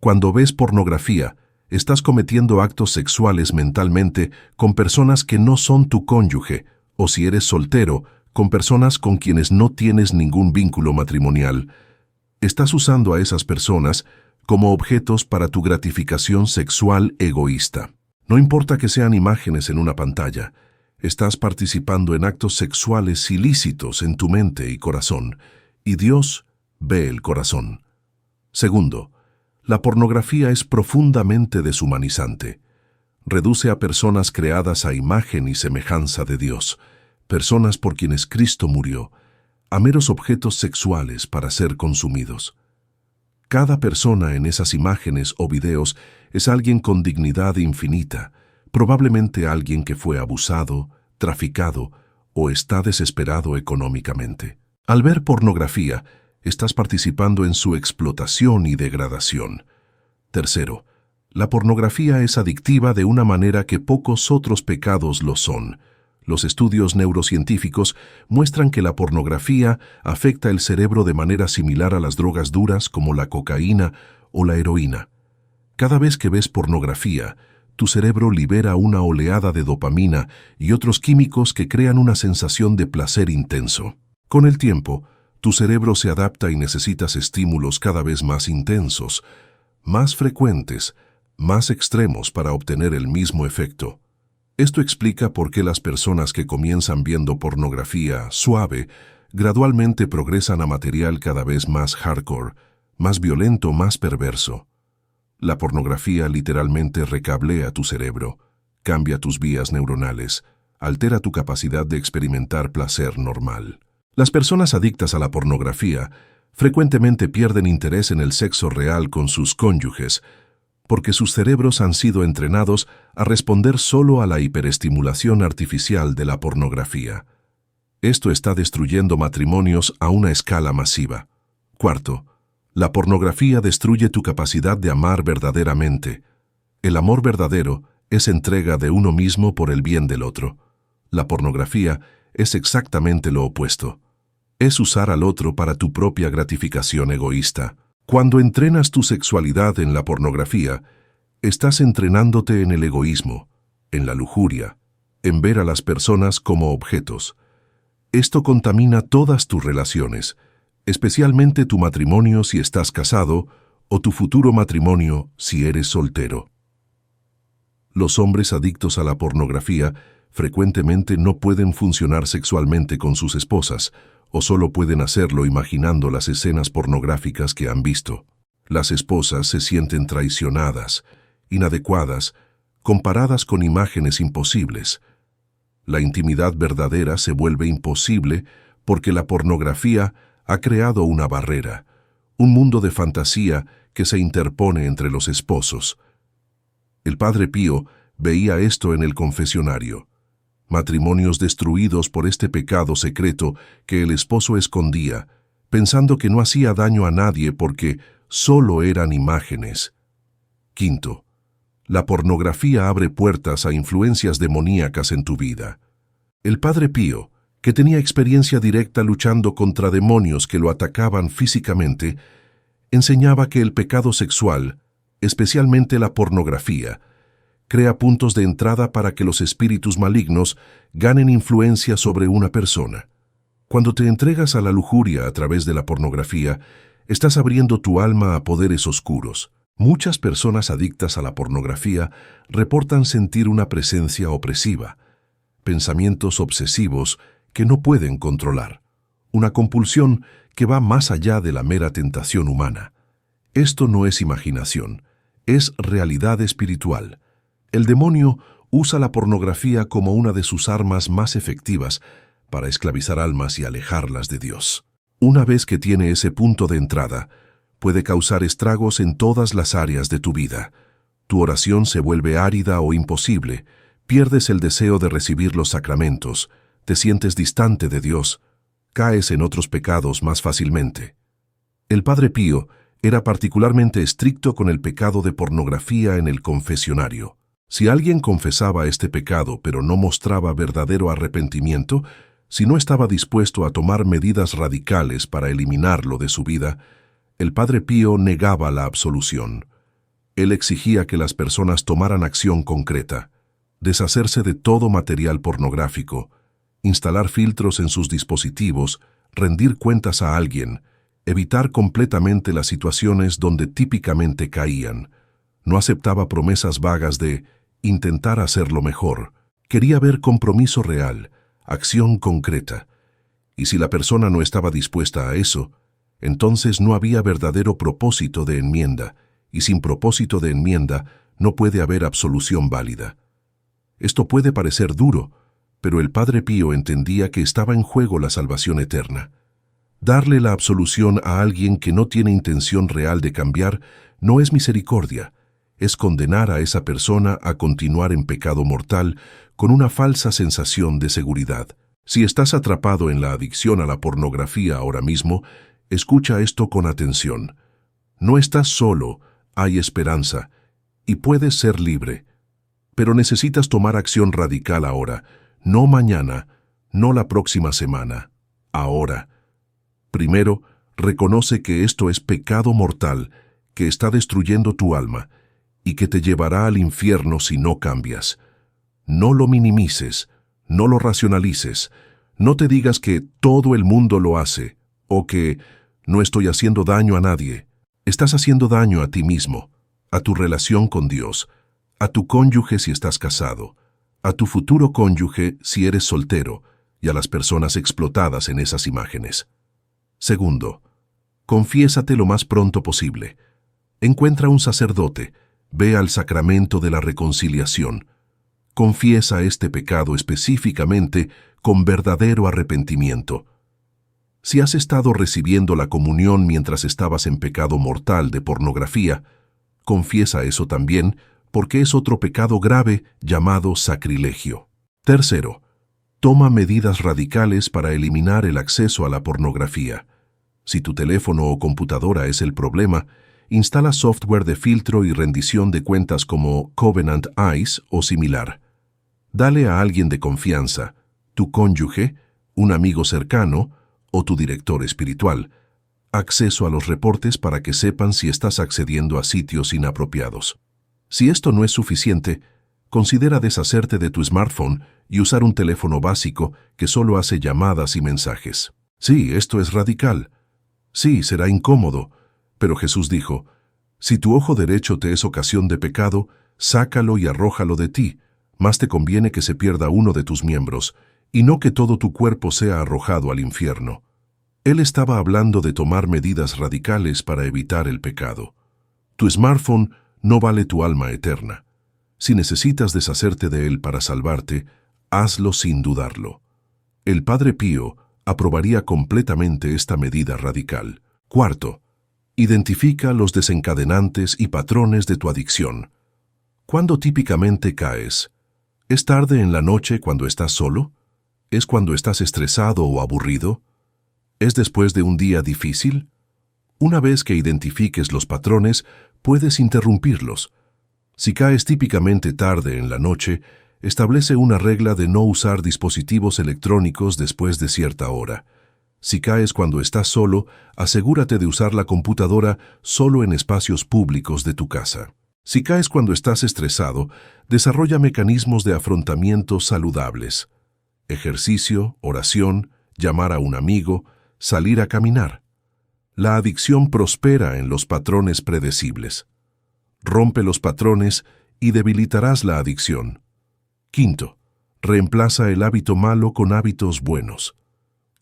Cuando ves pornografía, estás cometiendo actos sexuales mentalmente con personas que no son tu cónyuge, o si eres soltero, con personas con quienes no tienes ningún vínculo matrimonial. Estás usando a esas personas como objetos para tu gratificación sexual egoísta. No importa que sean imágenes en una pantalla, estás participando en actos sexuales ilícitos en tu mente y corazón, y Dios ve el corazón. Segundo, la pornografía es profundamente deshumanizante. Reduce a personas creadas a imagen y semejanza de Dios, personas por quienes Cristo murió, a meros objetos sexuales para ser consumidos. Cada persona en esas imágenes o videos es alguien con dignidad infinita, probablemente alguien que fue abusado, traficado o está desesperado económicamente. Al ver pornografía, estás participando en su explotación y degradación. Tercero, la pornografía es adictiva de una manera que pocos otros pecados lo son. Los estudios neurocientíficos muestran que la pornografía afecta el cerebro de manera similar a las drogas duras como la cocaína o la heroína. Cada vez que ves pornografía, tu cerebro libera una oleada de dopamina y otros químicos que crean una sensación de placer intenso. Con el tiempo, tu cerebro se adapta y necesitas estímulos cada vez más intensos, más frecuentes, más extremos para obtener el mismo efecto. Esto explica por qué las personas que comienzan viendo pornografía suave gradualmente progresan a material cada vez más hardcore, más violento, más perverso. La pornografía literalmente recablea tu cerebro, cambia tus vías neuronales, altera tu capacidad de experimentar placer normal. Las personas adictas a la pornografía frecuentemente pierden interés en el sexo real con sus cónyuges, porque sus cerebros han sido entrenados a responder solo a la hiperestimulación artificial de la pornografía. Esto está destruyendo matrimonios a una escala masiva. Cuarto, la pornografía destruye tu capacidad de amar verdaderamente. El amor verdadero es entrega de uno mismo por el bien del otro. La pornografía es exactamente lo opuesto. Es usar al otro para tu propia gratificación egoísta. Cuando entrenas tu sexualidad en la pornografía, estás entrenándote en el egoísmo, en la lujuria, en ver a las personas como objetos. Esto contamina todas tus relaciones, especialmente tu matrimonio si estás casado o tu futuro matrimonio si eres soltero. Los hombres adictos a la pornografía frecuentemente no pueden funcionar sexualmente con sus esposas, o solo pueden hacerlo imaginando las escenas pornográficas que han visto. Las esposas se sienten traicionadas, inadecuadas, comparadas con imágenes imposibles. La intimidad verdadera se vuelve imposible porque la pornografía ha creado una barrera, un mundo de fantasía que se interpone entre los esposos. El Padre Pío veía esto en el confesionario. Matrimonios destruidos por este pecado secreto que el esposo escondía, pensando que no hacía daño a nadie porque solo eran imágenes. Quinto, la pornografía abre puertas a influencias demoníacas en tu vida. El Padre Pío, que tenía experiencia directa luchando contra demonios que lo atacaban físicamente, enseñaba que el pecado sexual, especialmente la pornografía, crea puntos de entrada para que los espíritus malignos ganen influencia sobre una persona. Cuando te entregas a la lujuria a través de la pornografía, estás abriendo tu alma a poderes oscuros. Muchas personas adictas a la pornografía reportan sentir una presencia opresiva, pensamientos obsesivos que no pueden controlar, una compulsión que va más allá de la mera tentación humana. Esto no es imaginación, es realidad espiritual. El demonio usa la pornografía como una de sus armas más efectivas para esclavizar almas y alejarlas de Dios. Una vez que tiene ese punto de entrada, puede causar estragos en todas las áreas de tu vida. Tu oración se vuelve árida o imposible, pierdes el deseo de recibir los sacramentos, te sientes distante de Dios, caes en otros pecados más fácilmente. El Padre Pío era particularmente estricto con el pecado de pornografía en el confesionario. Si alguien confesaba este pecado pero no mostraba verdadero arrepentimiento, si no estaba dispuesto a tomar medidas radicales para eliminarlo de su vida, el Padre Pío negaba la absolución. Él exigía que las personas tomaran acción concreta, deshacerse de todo material pornográfico, instalar filtros en sus dispositivos, rendir cuentas a alguien, evitar completamente las situaciones donde típicamente caían. No aceptaba promesas vagas de intentar hacerlo mejor. Quería ver compromiso real, acción concreta. Y si la persona no estaba dispuesta a eso, entonces no había verdadero propósito de enmienda, y sin propósito de enmienda no puede haber absolución válida. Esto puede parecer duro, pero el Padre Pío entendía que estaba en juego la salvación eterna. Darle la absolución a alguien que no tiene intención real de cambiar no es misericordia, es condenar a esa persona a continuar en pecado mortal con una falsa sensación de seguridad. Si estás atrapado en la adicción a la pornografía ahora mismo, escucha esto con atención. No estás solo, hay esperanza, y puedes ser libre. Pero necesitas tomar acción radical ahora, no mañana, no la próxima semana, ahora. Primero, reconoce que esto es pecado mortal, que está destruyendo tu alma, y que te llevará al infierno si no cambias. No lo minimices, no lo racionalices, no te digas que todo el mundo lo hace, o que no estoy haciendo daño a nadie. Estás haciendo daño a ti mismo, a tu relación con Dios, a tu cónyuge si estás casado, a tu futuro cónyuge si eres soltero, y a las personas explotadas en esas imágenes. Segundo, confiésate lo más pronto posible. Encuentra un sacerdote, ve al sacramento de la reconciliación. Confiesa este pecado específicamente con verdadero arrepentimiento. Si has estado recibiendo la comunión mientras estabas en pecado mortal de pornografía, confiesa eso también, porque es otro pecado grave llamado sacrilegio. Tercero, toma medidas radicales para eliminar el acceso a la pornografía. Si tu teléfono o computadora es el problema, instala software de filtro y rendición de cuentas como Covenant Eyes o similar. Dale a alguien de confianza, tu cónyuge, un amigo cercano o tu director espiritual, acceso a los reportes para que sepan si estás accediendo a sitios inapropiados. Si esto no es suficiente, considera deshacerte de tu smartphone y usar un teléfono básico que solo hace llamadas y mensajes. Sí, esto es radical. Sí, será incómodo, pero Jesús dijo, si tu ojo derecho te es ocasión de pecado, sácalo y arrójalo de ti, más te conviene que se pierda uno de tus miembros, y no que todo tu cuerpo sea arrojado al infierno. Él estaba hablando de tomar medidas radicales para evitar el pecado. Tu smartphone no vale tu alma eterna. Si necesitas deshacerte de él para salvarte, hazlo sin dudarlo. El Padre Pío aprobaría completamente esta medida radical. Cuarto, identifica los desencadenantes y patrones de tu adicción. ¿Cuándo típicamente caes? ¿Es tarde en la noche cuando estás solo? ¿Es cuando estás estresado o aburrido? ¿Es después de un día difícil? Una vez que identifiques los patrones, puedes interrumpirlos. Si caes típicamente tarde en la noche, establece una regla de no usar dispositivos electrónicos después de cierta hora. Si caes cuando estás solo, asegúrate de usar la computadora solo en espacios públicos de tu casa. Si caes cuando estás estresado, desarrolla mecanismos de afrontamiento saludables. Ejercicio, oración, llamar a un amigo, salir a caminar. La adicción prospera en los patrones predecibles. Rompe los patrones y debilitarás la adicción. Quinto, reemplaza el hábito malo con hábitos buenos.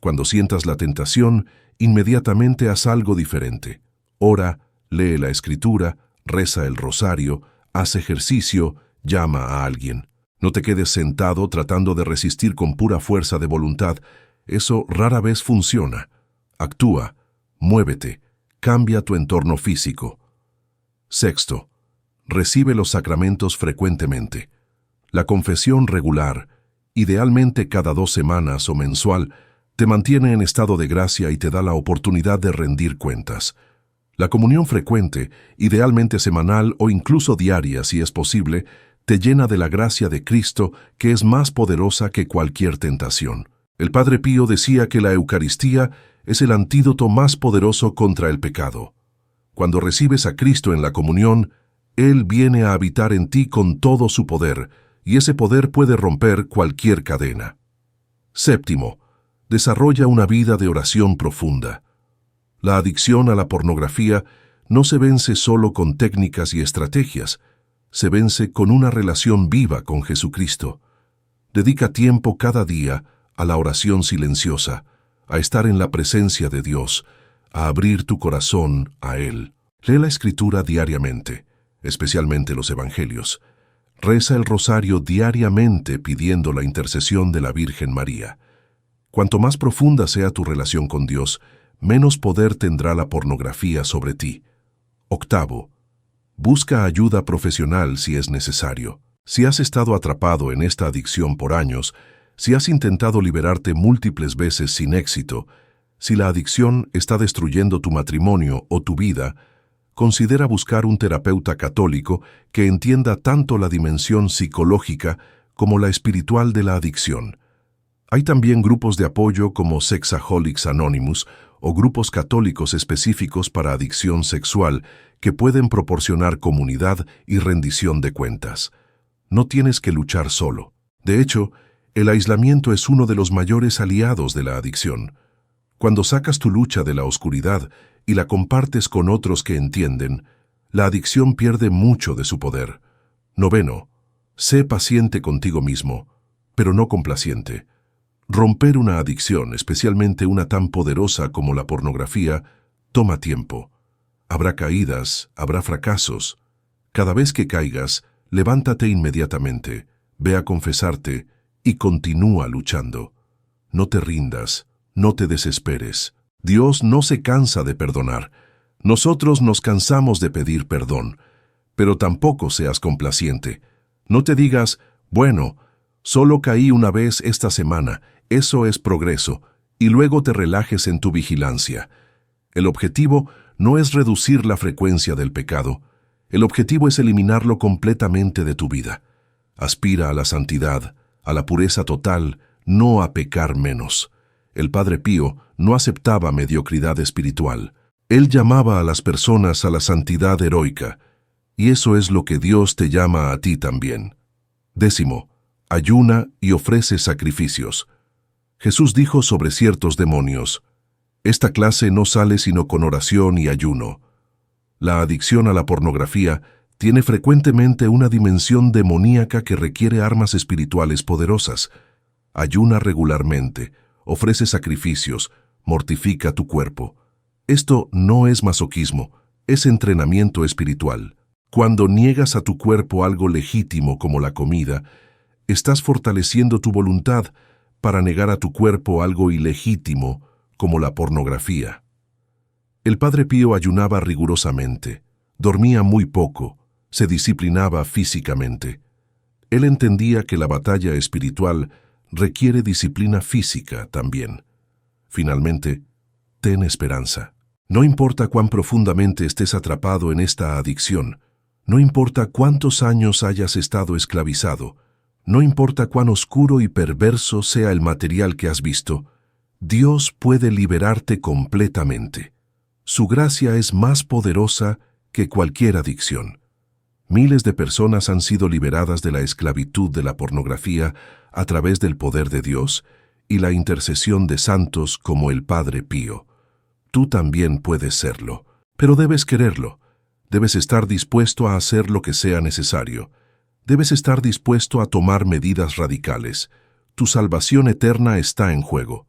Cuando sientas la tentación, inmediatamente haz algo diferente. Ora, lee la Escritura, reza el rosario, haz ejercicio, llama a alguien. No te quedes sentado tratando de resistir con pura fuerza de voluntad. Eso rara vez funciona. Actúa, muévete, cambia tu entorno físico. Sexto, recibe los sacramentos frecuentemente. La confesión regular, idealmente cada 2 semanas o mensual, te mantiene en estado de gracia y te da la oportunidad de rendir cuentas. La comunión frecuente, idealmente semanal o incluso diaria si es posible, te llena de la gracia de Cristo, que es más poderosa que cualquier tentación. El Padre Pío decía que la Eucaristía es el antídoto más poderoso contra el pecado. Cuando recibes a Cristo en la comunión, Él viene a habitar en ti con todo su poder, y ese poder puede romper cualquier cadena. Séptimo, desarrolla una vida de oración profunda. La adicción a la pornografía no se vence solo con técnicas y estrategias, se vence con una relación viva con Jesucristo. Dedica tiempo cada día a la oración silenciosa, a estar en la presencia de Dios, a abrir tu corazón a Él. Lee la Escritura diariamente, especialmente los Evangelios. Reza el rosario diariamente pidiendo la intercesión de la Virgen María. Cuanto más profunda sea tu relación con Dios, menos poder tendrá la pornografía sobre ti. Octavo, busca ayuda profesional si es necesario. Si has estado atrapado en esta adicción por años, si has intentado liberarte múltiples veces sin éxito, si la adicción está destruyendo tu matrimonio o tu vida, considera buscar un terapeuta católico que entienda tanto la dimensión psicológica como la espiritual de la adicción. Hay también grupos de apoyo como Sexaholics Anonymous o grupos católicos específicos para adicción sexual que pueden proporcionar comunidad y rendición de cuentas. No tienes que luchar solo. De hecho, el aislamiento es uno de los mayores aliados de la adicción. Cuando sacas tu lucha de la oscuridad y la compartes con otros que entienden, la adicción pierde mucho de su poder. Noveno, sé paciente contigo mismo, pero no complaciente. Romper una adicción, especialmente una tan poderosa como la pornografía, toma tiempo. Habrá caídas, habrá fracasos. Cada vez que caigas, levántate inmediatamente, ve a confesarte y continúa luchando. No te rindas, no te desesperes. Dios no se cansa de perdonar. Nosotros nos cansamos de pedir perdón, pero tampoco seas complaciente. No te digas, bueno, solo caí una vez esta semana, eso es progreso, y luego te relajes en tu vigilancia. El objetivo no es reducir la frecuencia del pecado. El objetivo es eliminarlo completamente de tu vida. Aspira a la santidad, a la pureza total, no a pecar menos. El Padre Pío no aceptaba mediocridad espiritual. Él llamaba a las personas a la santidad heroica, y eso es lo que Dios te llama a ti también. Décimo, ayuna y ofrece sacrificios. Jesús dijo sobre ciertos demonios, esta clase no sale sino con oración y ayuno. La adicción a la pornografía tiene frecuentemente una dimensión demoníaca que requiere armas espirituales poderosas. Ayuna regularmente, ofrece sacrificios, mortifica tu cuerpo. Esto no es masoquismo, es entrenamiento espiritual. Cuando niegas a tu cuerpo algo legítimo como la comida, estás fortaleciendo tu voluntad para negar a tu cuerpo algo ilegítimo como la pornografía. El Padre Pío ayunaba rigurosamente, dormía muy poco, se disciplinaba físicamente. Él entendía que la batalla espiritual requiere disciplina física también. Finalmente, ten esperanza. No importa cuán profundamente estés atrapado en esta adicción, no importa cuántos años hayas estado esclavizado, no importa cuán oscuro y perverso sea el material que has visto, Dios puede liberarte completamente. Su gracia es más poderosa que cualquier adicción. Miles de personas han sido liberadas de la esclavitud de la pornografía a través del poder de Dios y la intercesión de santos como el Padre Pío. Tú también puedes serlo, pero debes quererlo. Debes estar dispuesto a hacer lo que sea necesario. Debes estar dispuesto a tomar medidas radicales. Tu salvación eterna está en juego.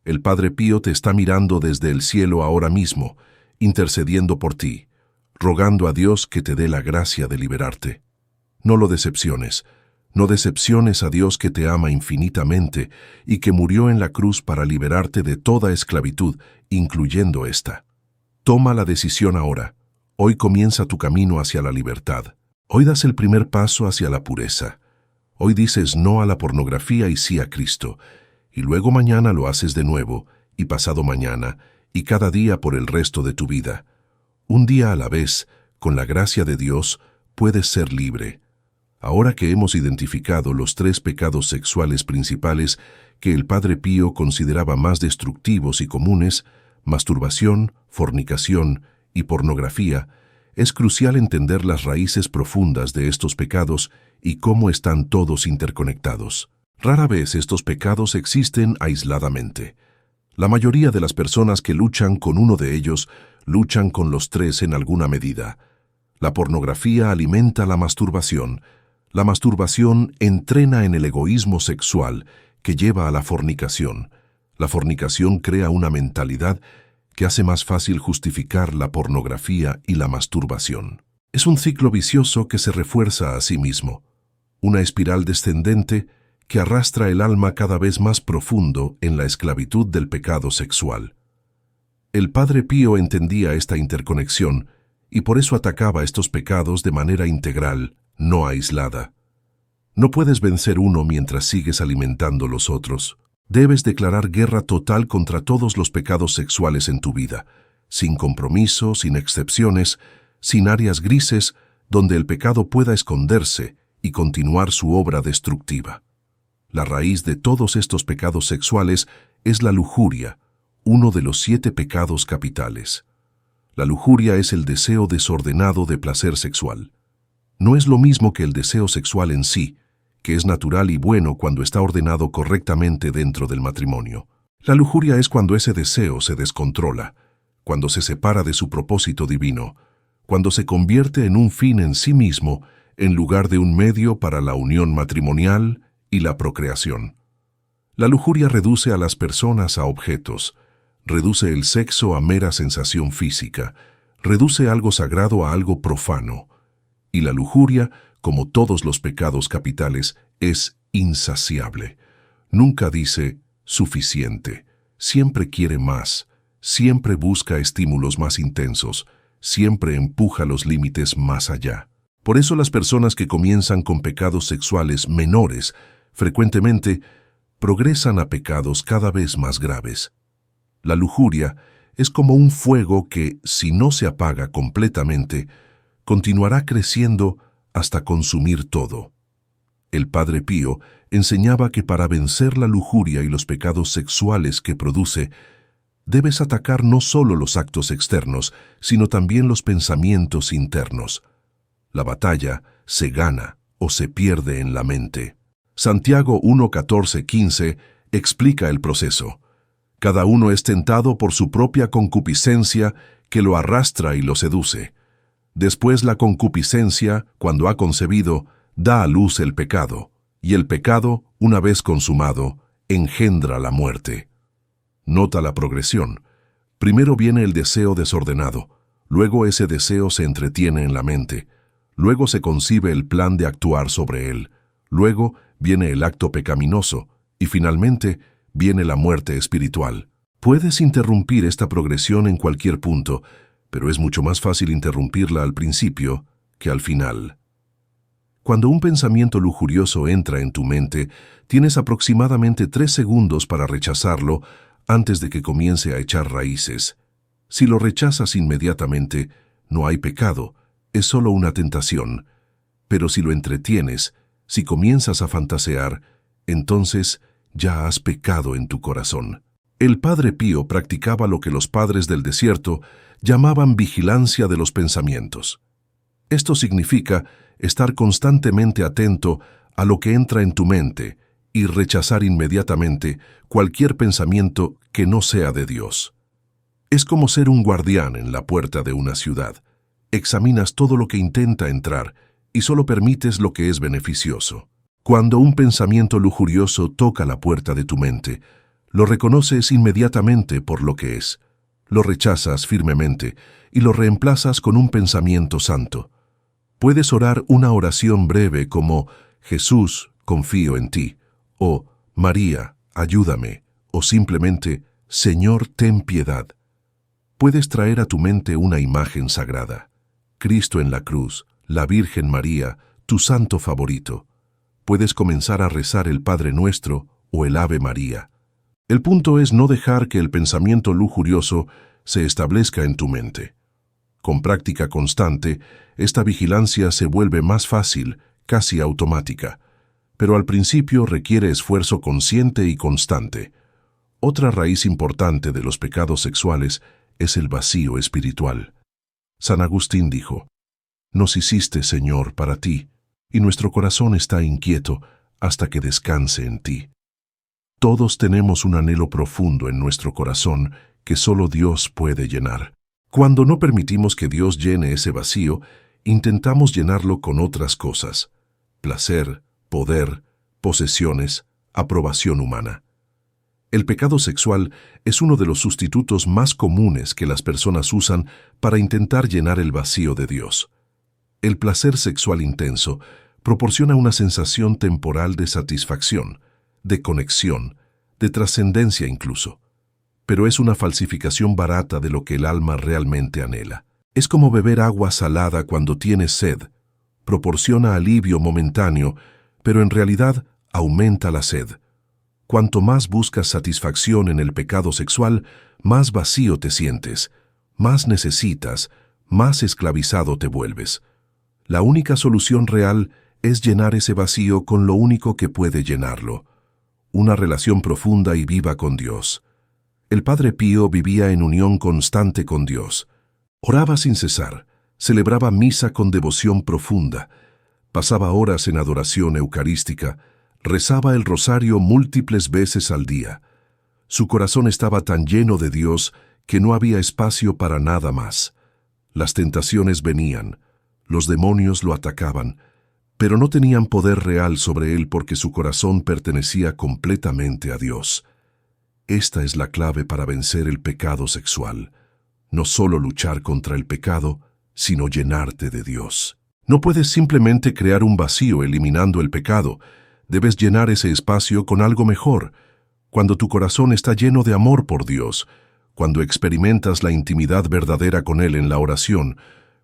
El Padre Pío te está mirando desde el cielo ahora mismo, intercediendo por ti, rogando a Dios que te dé la gracia de liberarte. No lo decepciones. No decepciones a Dios que te ama infinitamente y que murió en la cruz para liberarte de toda esclavitud, incluyendo esta. Toma la decisión ahora. Hoy comienza tu camino hacia la libertad. Hoy das el primer paso hacia la pureza. Hoy dices no a la pornografía y sí a Cristo. Y luego mañana lo haces de nuevo, y pasado mañana, y cada día por el resto de tu vida. Un día a la vez, con la gracia de Dios, puedes ser libre. Ahora que hemos identificado los 3 pecados sexuales principales que el Padre Pío consideraba más destructivos y comunes, masturbación, fornicación y pornografía, es crucial entender las raíces profundas de estos pecados y cómo están todos interconectados. Rara vez estos pecados existen aisladamente. La mayoría de las personas que luchan con uno de ellos luchan con los 3 en alguna medida. La pornografía alimenta la masturbación. La masturbación entrena en el egoísmo sexual que lleva a la fornicación. La fornicación crea una mentalidad que hace más fácil justificar la pornografía y la masturbación. Es un ciclo vicioso que se refuerza a sí mismo. Una espiral descendente que arrastra el alma cada vez más profundo en la esclavitud del pecado sexual. El Padre Pío entendía esta interconexión y por eso atacaba estos pecados de manera integral, no aislada. No puedes vencer uno mientras sigues alimentando los otros. Debes declarar guerra total contra todos los pecados sexuales en tu vida, sin compromiso, sin excepciones, sin áreas grises donde el pecado pueda esconderse y continuar su obra destructiva. La raíz de todos estos pecados sexuales es la lujuria, uno de los 7 pecados capitales. La lujuria es el deseo desordenado de placer sexual. No es lo mismo que el deseo sexual en sí, que es natural y bueno cuando está ordenado correctamente dentro del matrimonio. La lujuria es cuando ese deseo se descontrola, cuando se separa de su propósito divino, cuando se convierte en un fin en sí mismo en lugar de un medio para la unión matrimonial y la procreación. La lujuria reduce a las personas a objetos, reduce el sexo a mera sensación física, reduce algo sagrado a algo profano. Y la lujuria, como todos los pecados capitales, es insaciable. Nunca dice suficiente, siempre quiere más, siempre busca estímulos más intensos, siempre empuja los límites más allá. Por eso las personas que comienzan con pecados sexuales menores frecuentemente progresan a pecados cada vez más graves. La lujuria es como un fuego que, si no se apaga completamente, continuará creciendo hasta consumir todo. El Padre Pío enseñaba que para vencer la lujuria y los pecados sexuales que produce, debes atacar no solo los actos externos, sino también los pensamientos internos. La batalla se gana o se pierde en la mente. Santiago 1:14-15 explica el proceso. Cada uno es tentado por su propia concupiscencia que lo arrastra y lo seduce. Después la concupiscencia, cuando ha concebido, da a luz el pecado, y el pecado, una vez consumado, engendra la muerte. Nota la progresión. Primero viene el deseo desordenado, luego ese deseo se entretiene en la mente, luego se concibe el plan de actuar sobre él, luego viene el acto pecaminoso, y finalmente viene la muerte espiritual. Puedes interrumpir esta progresión en cualquier punto, pero es mucho más fácil interrumpirla al principio que al final. Cuando un pensamiento lujurioso entra en tu mente, tienes aproximadamente 3 segundos para rechazarlo antes de que comience a echar raíces. Si lo rechazas inmediatamente, no hay pecado, es solo una tentación. Pero si lo entretienes, si comienzas a fantasear, entonces ya has pecado en tu corazón. El Padre Pío practicaba lo que los padres del desierto llamaban vigilancia de los pensamientos. Esto significa estar constantemente atento a lo que entra en tu mente y rechazar inmediatamente cualquier pensamiento que no sea de Dios. Es como ser un guardián en la puerta de una ciudad. Examinas todo lo que intenta entrar y solo permites lo que es beneficioso. Cuando un pensamiento lujurioso toca la puerta de tu mente, lo reconoces inmediatamente por lo que es, lo rechazas firmemente y lo reemplazas con un pensamiento santo. Puedes orar una oración breve como «Jesús, confío en ti», o «María, ayúdame», o simplemente «Señor, ten piedad». Puedes traer a tu mente una imagen sagrada. Cristo en la cruz, la Virgen María, tu santo favorito. Puedes comenzar a rezar el Padre Nuestro o el Ave María. El punto es no dejar que el pensamiento lujurioso se establezca en tu mente. Con práctica constante, esta vigilancia se vuelve más fácil, casi automática, pero al principio requiere esfuerzo consciente y constante. Otra raíz importante de los pecados sexuales es el vacío espiritual. San Agustín dijo: «Nos hiciste, Señor, para ti, y nuestro corazón está inquieto hasta que descanse en ti». Todos tenemos un anhelo profundo en nuestro corazón que solo Dios puede llenar. Cuando no permitimos que Dios llene ese vacío, intentamos llenarlo con otras cosas: placer, poder, posesiones, aprobación humana. El pecado sexual es uno de los sustitutos más comunes que las personas usan para intentar llenar el vacío de Dios. El placer sexual intenso proporciona una sensación temporal de satisfacción, de conexión, de trascendencia incluso. Pero es una falsificación barata de lo que el alma realmente anhela. Es como beber agua salada cuando tienes sed. Proporciona alivio momentáneo, pero en realidad aumenta la sed. Cuanto más buscas satisfacción en el pecado sexual, más vacío te sientes, más necesitas, más esclavizado te vuelves. La única solución real es llenar ese vacío con lo único que puede llenarlo: una relación profunda y viva con Dios. El Padre Pío vivía en unión constante con Dios. Oraba sin cesar, celebraba misa con devoción profunda, pasaba horas en adoración eucarística, rezaba el rosario múltiples veces al día. Su corazón estaba tan lleno de Dios que no había espacio para nada más. Las tentaciones venían, los demonios lo atacaban, pero no tenían poder real sobre él porque su corazón pertenecía completamente a Dios. Esta es la clave para vencer el pecado sexual. No solo luchar contra el pecado, sino llenarte de Dios. No puedes simplemente crear un vacío eliminando el pecado. Debes llenar ese espacio con algo mejor. Cuando tu corazón está lleno de amor por Dios, cuando experimentas la intimidad verdadera con Él en la oración,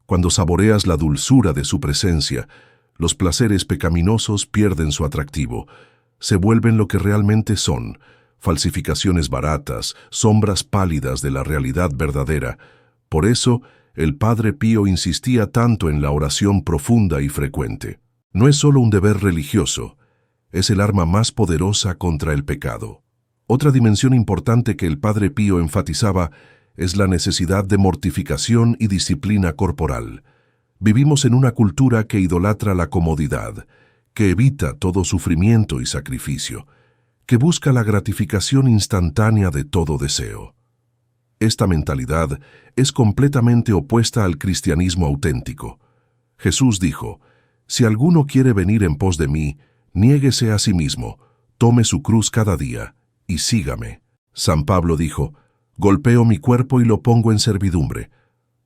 cuando saboreas la dulzura de su presencia, los placeres pecaminosos pierden su atractivo. Se vuelven lo que realmente son: falsificaciones baratas, sombras pálidas de la realidad verdadera. Por eso, el Padre Pío insistía tanto en la oración profunda y frecuente. No es solo un deber religioso, es el arma más poderosa contra el pecado. Otra dimensión importante que el Padre Pío enfatizaba es la necesidad de mortificación y disciplina corporal. Vivimos en una cultura que idolatra la comodidad, que evita todo sufrimiento y sacrificio, que busca la gratificación instantánea de todo deseo. Esta mentalidad es completamente opuesta al cristianismo auténtico. Jesús dijo: «Si alguno quiere venir en pos de mí, niéguese a sí mismo, tome su cruz cada día y sígame». San Pablo dijo: «Golpeo mi cuerpo y lo pongo en servidumbre,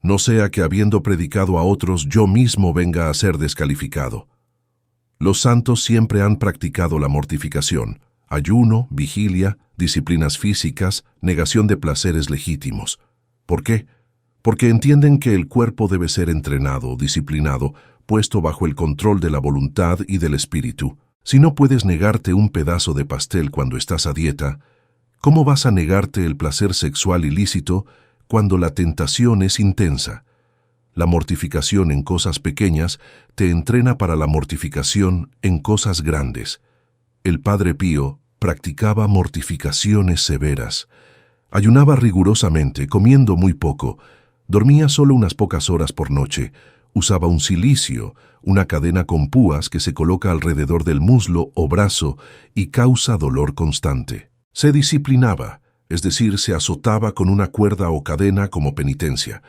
no sea que habiendo predicado a otros yo mismo venga a ser descalificado». Los santos siempre han practicado la mortificación: ayuno, vigilia, disciplinas físicas, negación de placeres legítimos. ¿Por qué? Porque entienden que el cuerpo debe ser entrenado, disciplinado, puesto bajo el control de la voluntad y del espíritu. Si no puedes negarte un pedazo de pastel cuando estás a dieta, ¿cómo vas a negarte el placer sexual ilícito cuando la tentación es intensa. La mortificación en cosas pequeñas te entrena para la mortificación en cosas grandes. El Padre Pío practicaba mortificaciones severas. Ayunaba rigurosamente, comiendo muy poco, dormía solo unas pocas horas por noche, usaba un cilicio, una cadena con púas que se coloca alrededor del muslo o brazo y causa dolor constante. Se disciplinaba, es decir, se azotaba con una cuerda o cadena como penitencia.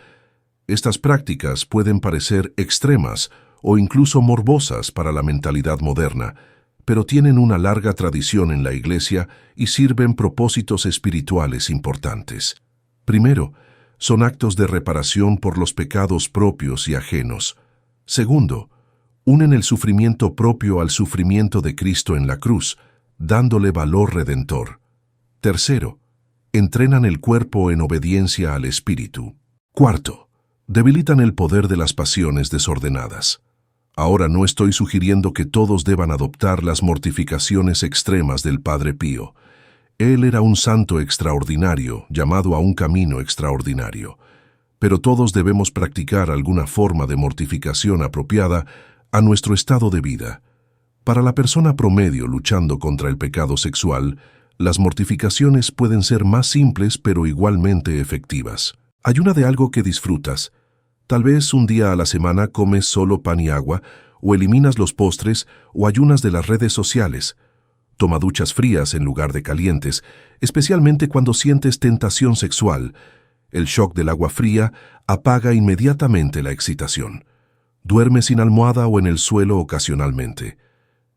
Estas prácticas pueden parecer extremas o incluso morbosas para la mentalidad moderna, pero tienen una larga tradición en la Iglesia y sirven propósitos espirituales importantes. Primero, son actos de reparación por los pecados propios y ajenos. Segundo, unen el sufrimiento propio al sufrimiento de Cristo en la cruz, dándole valor redentor. Tercero, entrenan el cuerpo en obediencia al Espíritu. Cuarto, debilitan el poder de las pasiones desordenadas. Ahora no estoy sugiriendo que todos deban adoptar las mortificaciones extremas del Padre Pío. Él era un santo extraordinario, llamado a un camino extraordinario. Pero todos debemos practicar alguna forma de mortificación apropiada a nuestro estado de vida. Para la persona promedio luchando contra el pecado sexual, las mortificaciones pueden ser más simples pero igualmente efectivas. Ayuna de algo que disfrutas. Tal vez un día a la semana comes solo pan y agua, o eliminas los postres, o ayunas de las redes sociales. Toma duchas frías en lugar de calientes, especialmente cuando sientes tentación sexual. El shock del agua fría apaga inmediatamente la excitación. Duerme sin almohada o en el suelo ocasionalmente.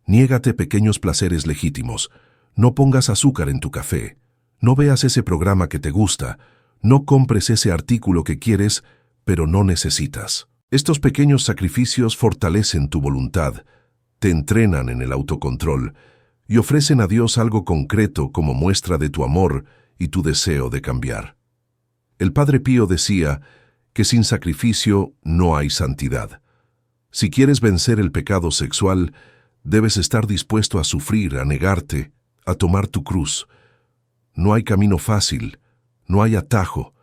Niégate pequeños placeres legítimos. No pongas azúcar en tu café. No veas ese programa que te gusta. No compres ese artículo que quieres, pero no necesitas. Estos pequeños sacrificios fortalecen tu voluntad, te entrenan en el autocontrol y ofrecen a Dios algo concreto como muestra de tu amor y tu deseo de cambiar. El Padre Pío decía que sin sacrificio no hay santidad. Si quieres vencer el pecado sexual, debes estar dispuesto a sufrir, a negarte, a tomar tu cruz. No hay camino fácil, no hay atajo,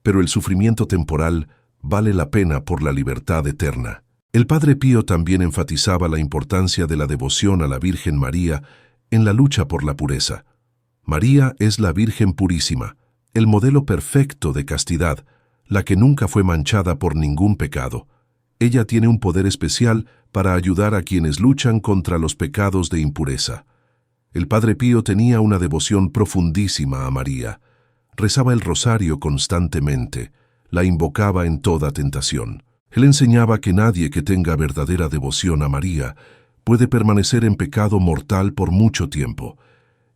pero el sufrimiento temporal vale la pena por la libertad eterna. El Padre Pío también enfatizaba la importancia de la devoción a la Virgen María en la lucha por la pureza. María es la Virgen purísima, el modelo perfecto de castidad, la que nunca fue manchada por ningún pecado. Ella tiene un poder especial para ayudar a quienes luchan contra los pecados de impureza. El Padre Pío tenía una devoción profundísima a María. Rezaba el rosario constantemente, la invocaba en toda tentación. Él enseñaba que nadie que tenga verdadera devoción a María puede permanecer en pecado mortal por mucho tiempo.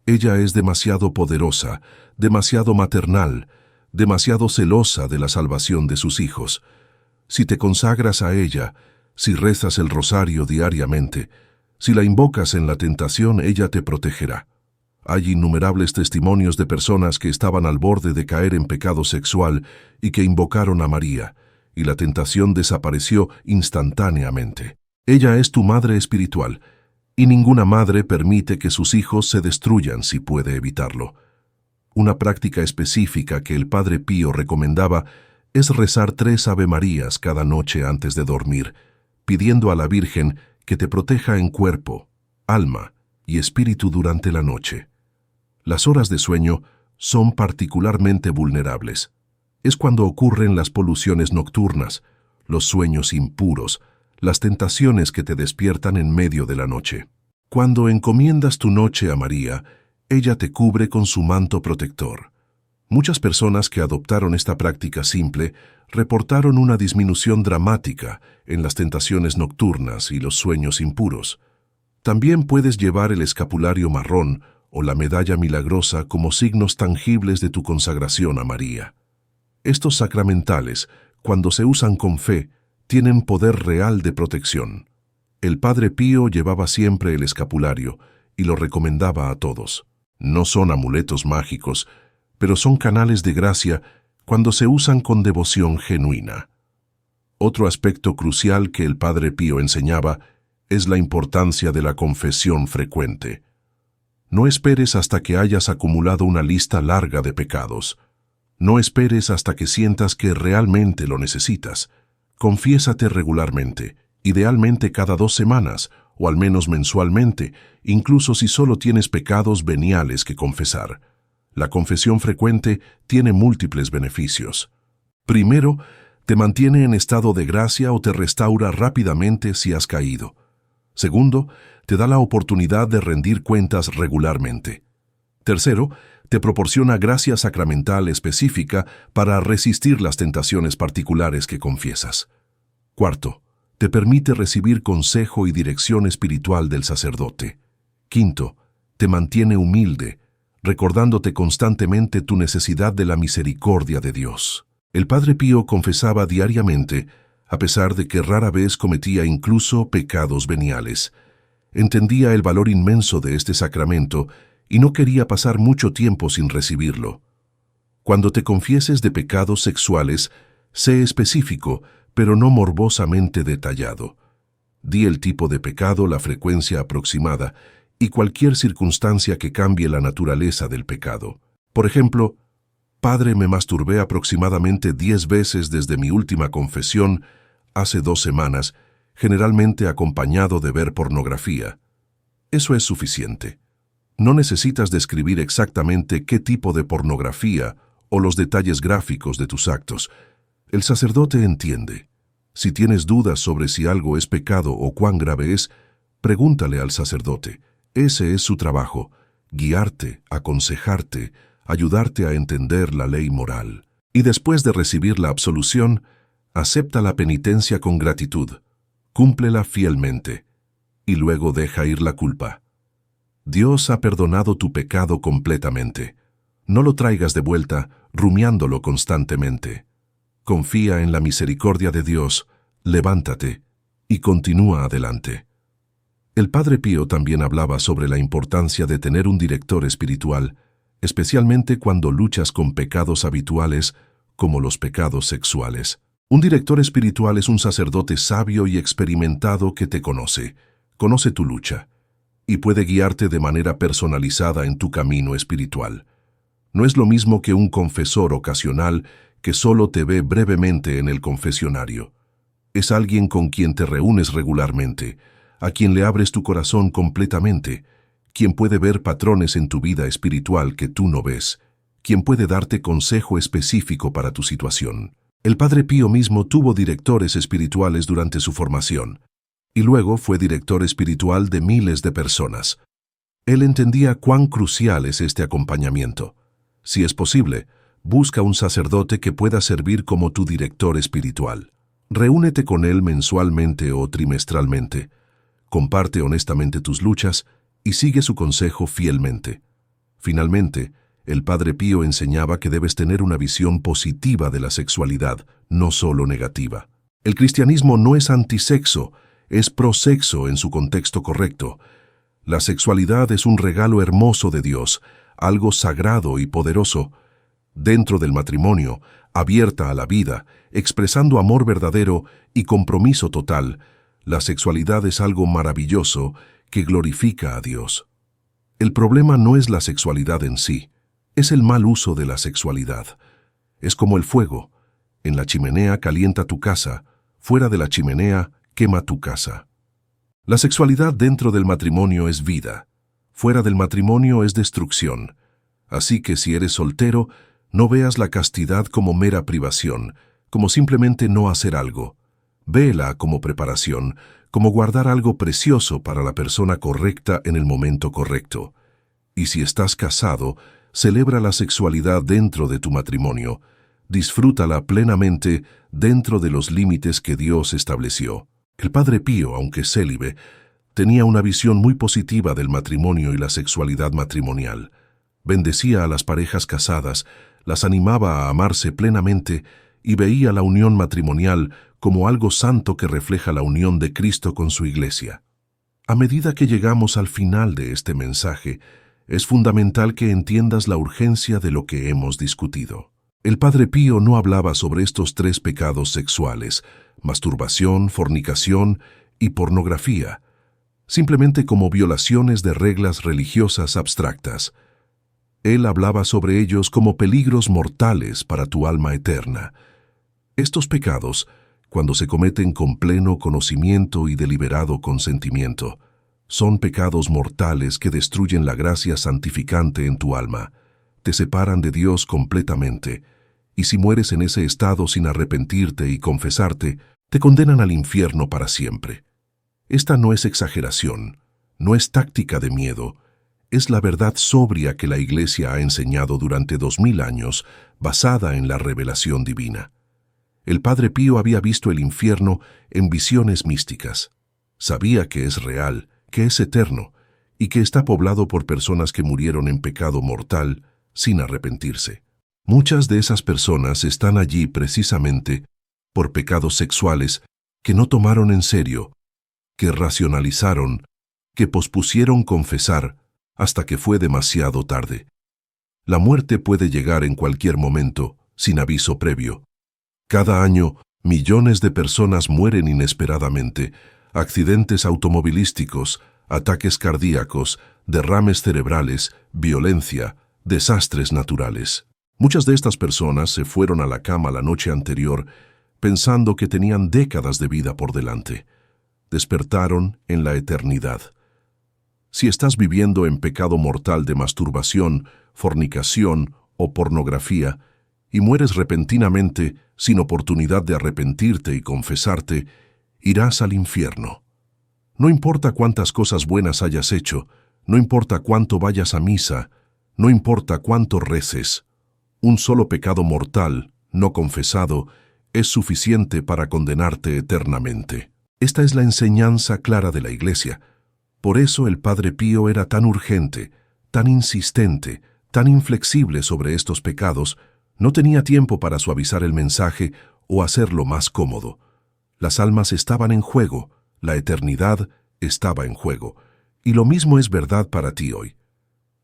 Ella es demasiado poderosa, demasiado maternal, demasiado celosa de la salvación de sus hijos. Si te consagras a ella, si rezas el rosario diariamente, si la invocas en la tentación, ella te protegerá. Hay innumerables testimonios de personas que estaban al borde de caer en pecado sexual y que invocaron a María, y la tentación desapareció instantáneamente. Ella es tu madre espiritual, y ninguna madre permite que sus hijos se destruyan si puede evitarlo. Una práctica específica que el Padre Pío recomendaba es rezar 3 Ave Marías cada noche antes de dormir, pidiendo a la Virgen que te proteja en cuerpo, alma y espíritu durante la noche. Las horas de sueño son particularmente vulnerables. Es cuando ocurren las poluciones nocturnas, los sueños impuros, las tentaciones que te despiertan en medio de la noche. Cuando encomiendas tu noche a María, ella te cubre con su manto protector. Muchas personas que adoptaron esta práctica simple reportaron una disminución dramática en las tentaciones nocturnas y los sueños impuros. También puedes llevar el escapulario marrón o la medalla milagrosa como signos tangibles de tu consagración a María. Estos sacramentales, cuando se usan con fe, tienen poder real de protección. El Padre Pío llevaba siempre el escapulario y lo recomendaba a todos. No son amuletos mágicos, pero son canales de gracia cuando se usan con devoción genuina. Otro aspecto crucial que el Padre Pío enseñaba es la importancia de la confesión frecuente. No esperes hasta que hayas acumulado una lista larga de pecados. No esperes hasta que sientas que realmente lo necesitas. Confiésate regularmente, idealmente cada 2 semanas, o al menos mensualmente, incluso si solo tienes pecados veniales que confesar. La confesión frecuente tiene múltiples beneficios. Primero, te mantiene en estado de gracia o te restaura rápidamente si has caído. Segundo, te da la oportunidad de rendir cuentas regularmente. Tercero, te proporciona gracia sacramental específica para resistir las tentaciones particulares que confiesas. Cuarto, te permite recibir consejo y dirección espiritual del sacerdote. Quinto, te mantiene humilde, recordándote constantemente tu necesidad de la misericordia de Dios. El Padre Pío confesaba diariamente, a pesar de que rara vez cometía incluso pecados veniales. Entendía el valor inmenso de este sacramento y no quería pasar mucho tiempo sin recibirlo. Cuando te confieses de pecados sexuales, sé específico, pero no morbosamente detallado. Di el tipo de pecado, la frecuencia aproximada y cualquier circunstancia que cambie la naturaleza del pecado. Por ejemplo, Padre, me masturbé aproximadamente 10 veces desde mi última confesión hace 2 semanas, generalmente acompañado de ver pornografía. Eso es suficiente. No necesitas describir exactamente qué tipo de pornografía o los detalles gráficos de tus actos. El sacerdote entiende. Si tienes dudas sobre si algo es pecado o cuán grave es, pregúntale al sacerdote. Ese es su trabajo, guiarte, aconsejarte, ayudarte a entender la ley moral. Y después de recibir la absolución, acepta la penitencia con gratitud, cúmplela fielmente, y luego deja ir la culpa. Dios ha perdonado tu pecado completamente. No lo traigas de vuelta, rumiándolo constantemente. Confía en la misericordia de Dios, levántate y continúa adelante. El Padre Pío también hablaba sobre la importancia de tener un director espiritual, especialmente cuando luchas con pecados habituales como los pecados sexuales. Un director espiritual es un sacerdote sabio y experimentado que te conoce tu lucha, y puede guiarte de manera personalizada en tu camino espiritual. No es lo mismo que un confesor ocasional que solo te ve brevemente en el confesionario. Es alguien con quien te reúnes regularmente, a quien le abres tu corazón completamente, quien puede ver patrones en tu vida espiritual que tú no ves, quien puede darte consejo específico para tu situación. El Padre Pío mismo tuvo directores espirituales durante su formación, y luego fue director espiritual de miles de personas. Él entendía cuán crucial es este acompañamiento. Si es posible, busca un sacerdote que pueda servir como tu director espiritual. Reúnete con él mensualmente o trimestralmente. Comparte honestamente tus luchas y sigue su consejo fielmente. Finalmente, el Padre Pío enseñaba que debes tener una visión positiva de la sexualidad, no solo negativa. El cristianismo no es antisexo, es prosexo en su contexto correcto. La sexualidad es un regalo hermoso de Dios, algo sagrado y poderoso. Dentro del matrimonio, abierta a la vida, expresando amor verdadero y compromiso total, la sexualidad es algo maravilloso que glorifica a Dios. El problema no es la sexualidad en sí, es el mal uso de la sexualidad. Es como el fuego. En la chimenea calienta tu casa, fuera de la chimenea quema tu casa. La sexualidad dentro del matrimonio es vida, fuera del matrimonio es destrucción. Así que si eres soltero, no veas la castidad como mera privación, como simplemente no hacer algo. Véela como preparación, como guardar algo precioso para la persona correcta en el momento correcto. Y si estás casado, celebra la sexualidad dentro de tu matrimonio. Disfrútala plenamente dentro de los límites que Dios estableció. El Padre Pío, aunque célibe, tenía una visión muy positiva del matrimonio y la sexualidad matrimonial. Bendecía a las parejas casadas, las animaba a amarse plenamente y veía la unión matrimonial como algo santo que refleja la unión de Cristo con su Iglesia. A medida que llegamos al final de este mensaje, es fundamental que entiendas la urgencia de lo que hemos discutido. El Padre Pío no hablaba sobre estos 3 pecados sexuales, masturbación, fornicación y pornografía, simplemente como violaciones de reglas religiosas abstractas. Él hablaba sobre ellos como peligros mortales para tu alma eterna. Estos pecados, cuando se cometen con pleno conocimiento y deliberado consentimiento, son pecados mortales que destruyen la gracia santificante en tu alma, te separan de Dios completamente, y si mueres en ese estado sin arrepentirte y confesarte, te condenan al infierno para siempre. Esta no es exageración, no es táctica de miedo, es la verdad sobria que la Iglesia ha enseñado durante 2000 años, basada en la revelación divina. El Padre Pío había visto el infierno en visiones místicas. Sabía que es real, que es eterno, y que está poblado por personas que murieron en pecado mortal sin arrepentirse. Muchas de esas personas están allí precisamente por pecados sexuales que no tomaron en serio, que racionalizaron, que pospusieron confesar hasta que fue demasiado tarde. La muerte puede llegar en cualquier momento, sin aviso previo. Cada año, millones de personas mueren inesperadamente, accidentes automovilísticos, ataques cardíacos, derrames cerebrales, violencia, desastres naturales. Muchas de estas personas se fueron a la cama la noche anterior pensando que tenían décadas de vida por delante. Despertaron en la eternidad. Si estás viviendo en pecado mortal de masturbación, fornicación o pornografía y mueres repentinamente sin oportunidad de arrepentirte y confesarte, irás al infierno. No importa cuántas cosas buenas hayas hecho, no importa cuánto vayas a misa, no importa cuánto reces, un solo pecado mortal, no confesado, es suficiente para condenarte eternamente. Esta es la enseñanza clara de la Iglesia. Por eso el Padre Pío era tan urgente, tan insistente, tan inflexible sobre estos pecados, no tenía tiempo para suavizar el mensaje o hacerlo más cómodo. Las almas estaban en juego, la eternidad estaba en juego, y lo mismo es verdad para ti hoy.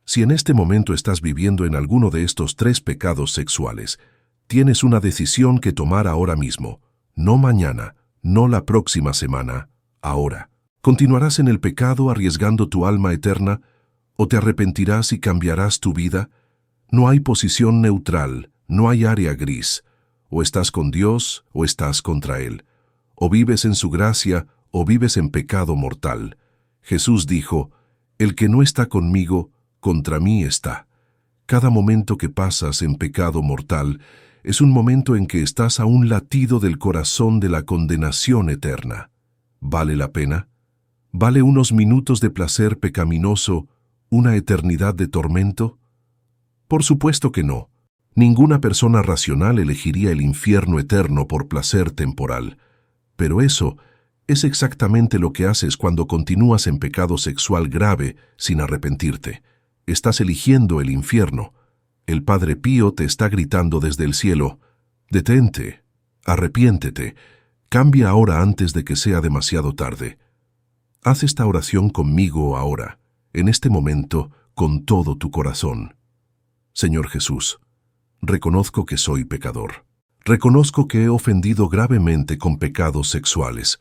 Si en este momento estás viviendo en alguno de estos 3 pecados sexuales, tienes una decisión que tomar ahora mismo, no mañana, no la próxima semana, ahora. ¿Continuarás en el pecado arriesgando tu alma eterna? ¿O te arrepentirás y cambiarás tu vida? No hay posición neutral, no hay área gris. O estás con Dios o estás contra Él. O vives en su gracia o vives en pecado mortal. Jesús dijo, «El que no está conmigo, contra mí está». Cada momento que pasas en pecado mortal es un momento en que estás a un latido del corazón de la condenación eterna. ¿Vale la pena? ¿Vale unos minutos de placer pecaminoso una eternidad de tormento? Por supuesto que no. Ninguna persona racional elegiría el infierno eterno por placer temporal. Pero eso es exactamente lo que haces cuando continúas en pecado sexual grave sin arrepentirte. Estás eligiendo el infierno. El Padre Pío te está gritando desde el cielo, «Detente, arrepiéntete, cambia ahora antes de que sea demasiado tarde». Haz esta oración conmigo ahora, en este momento, con todo tu corazón. Señor Jesús, reconozco que soy pecador. Reconozco que he ofendido gravemente con pecados sexuales,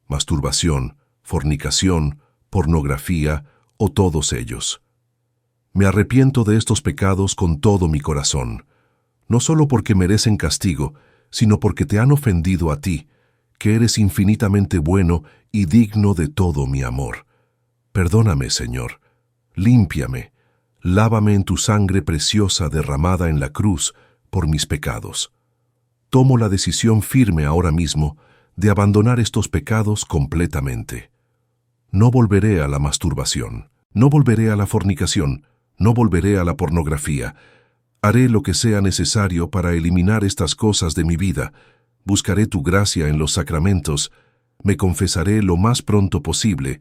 masturbación, fornicación, pornografía o todos ellos. Me arrepiento de estos pecados con todo mi corazón, no solo porque merecen castigo, sino porque te han ofendido a ti, que eres infinitamente bueno y digno de todo mi amor. Perdóname, Señor, límpiame, lávame en tu sangre preciosa derramada en la cruz por mis pecados. Tomo la decisión firme ahora mismo de abandonar estos pecados completamente. No volveré a la masturbación, no volveré a la fornicación, no volveré a la pornografía. Haré lo que sea necesario para eliminar estas cosas de mi vida. Buscaré tu gracia en los sacramentos, me confesaré lo más pronto posible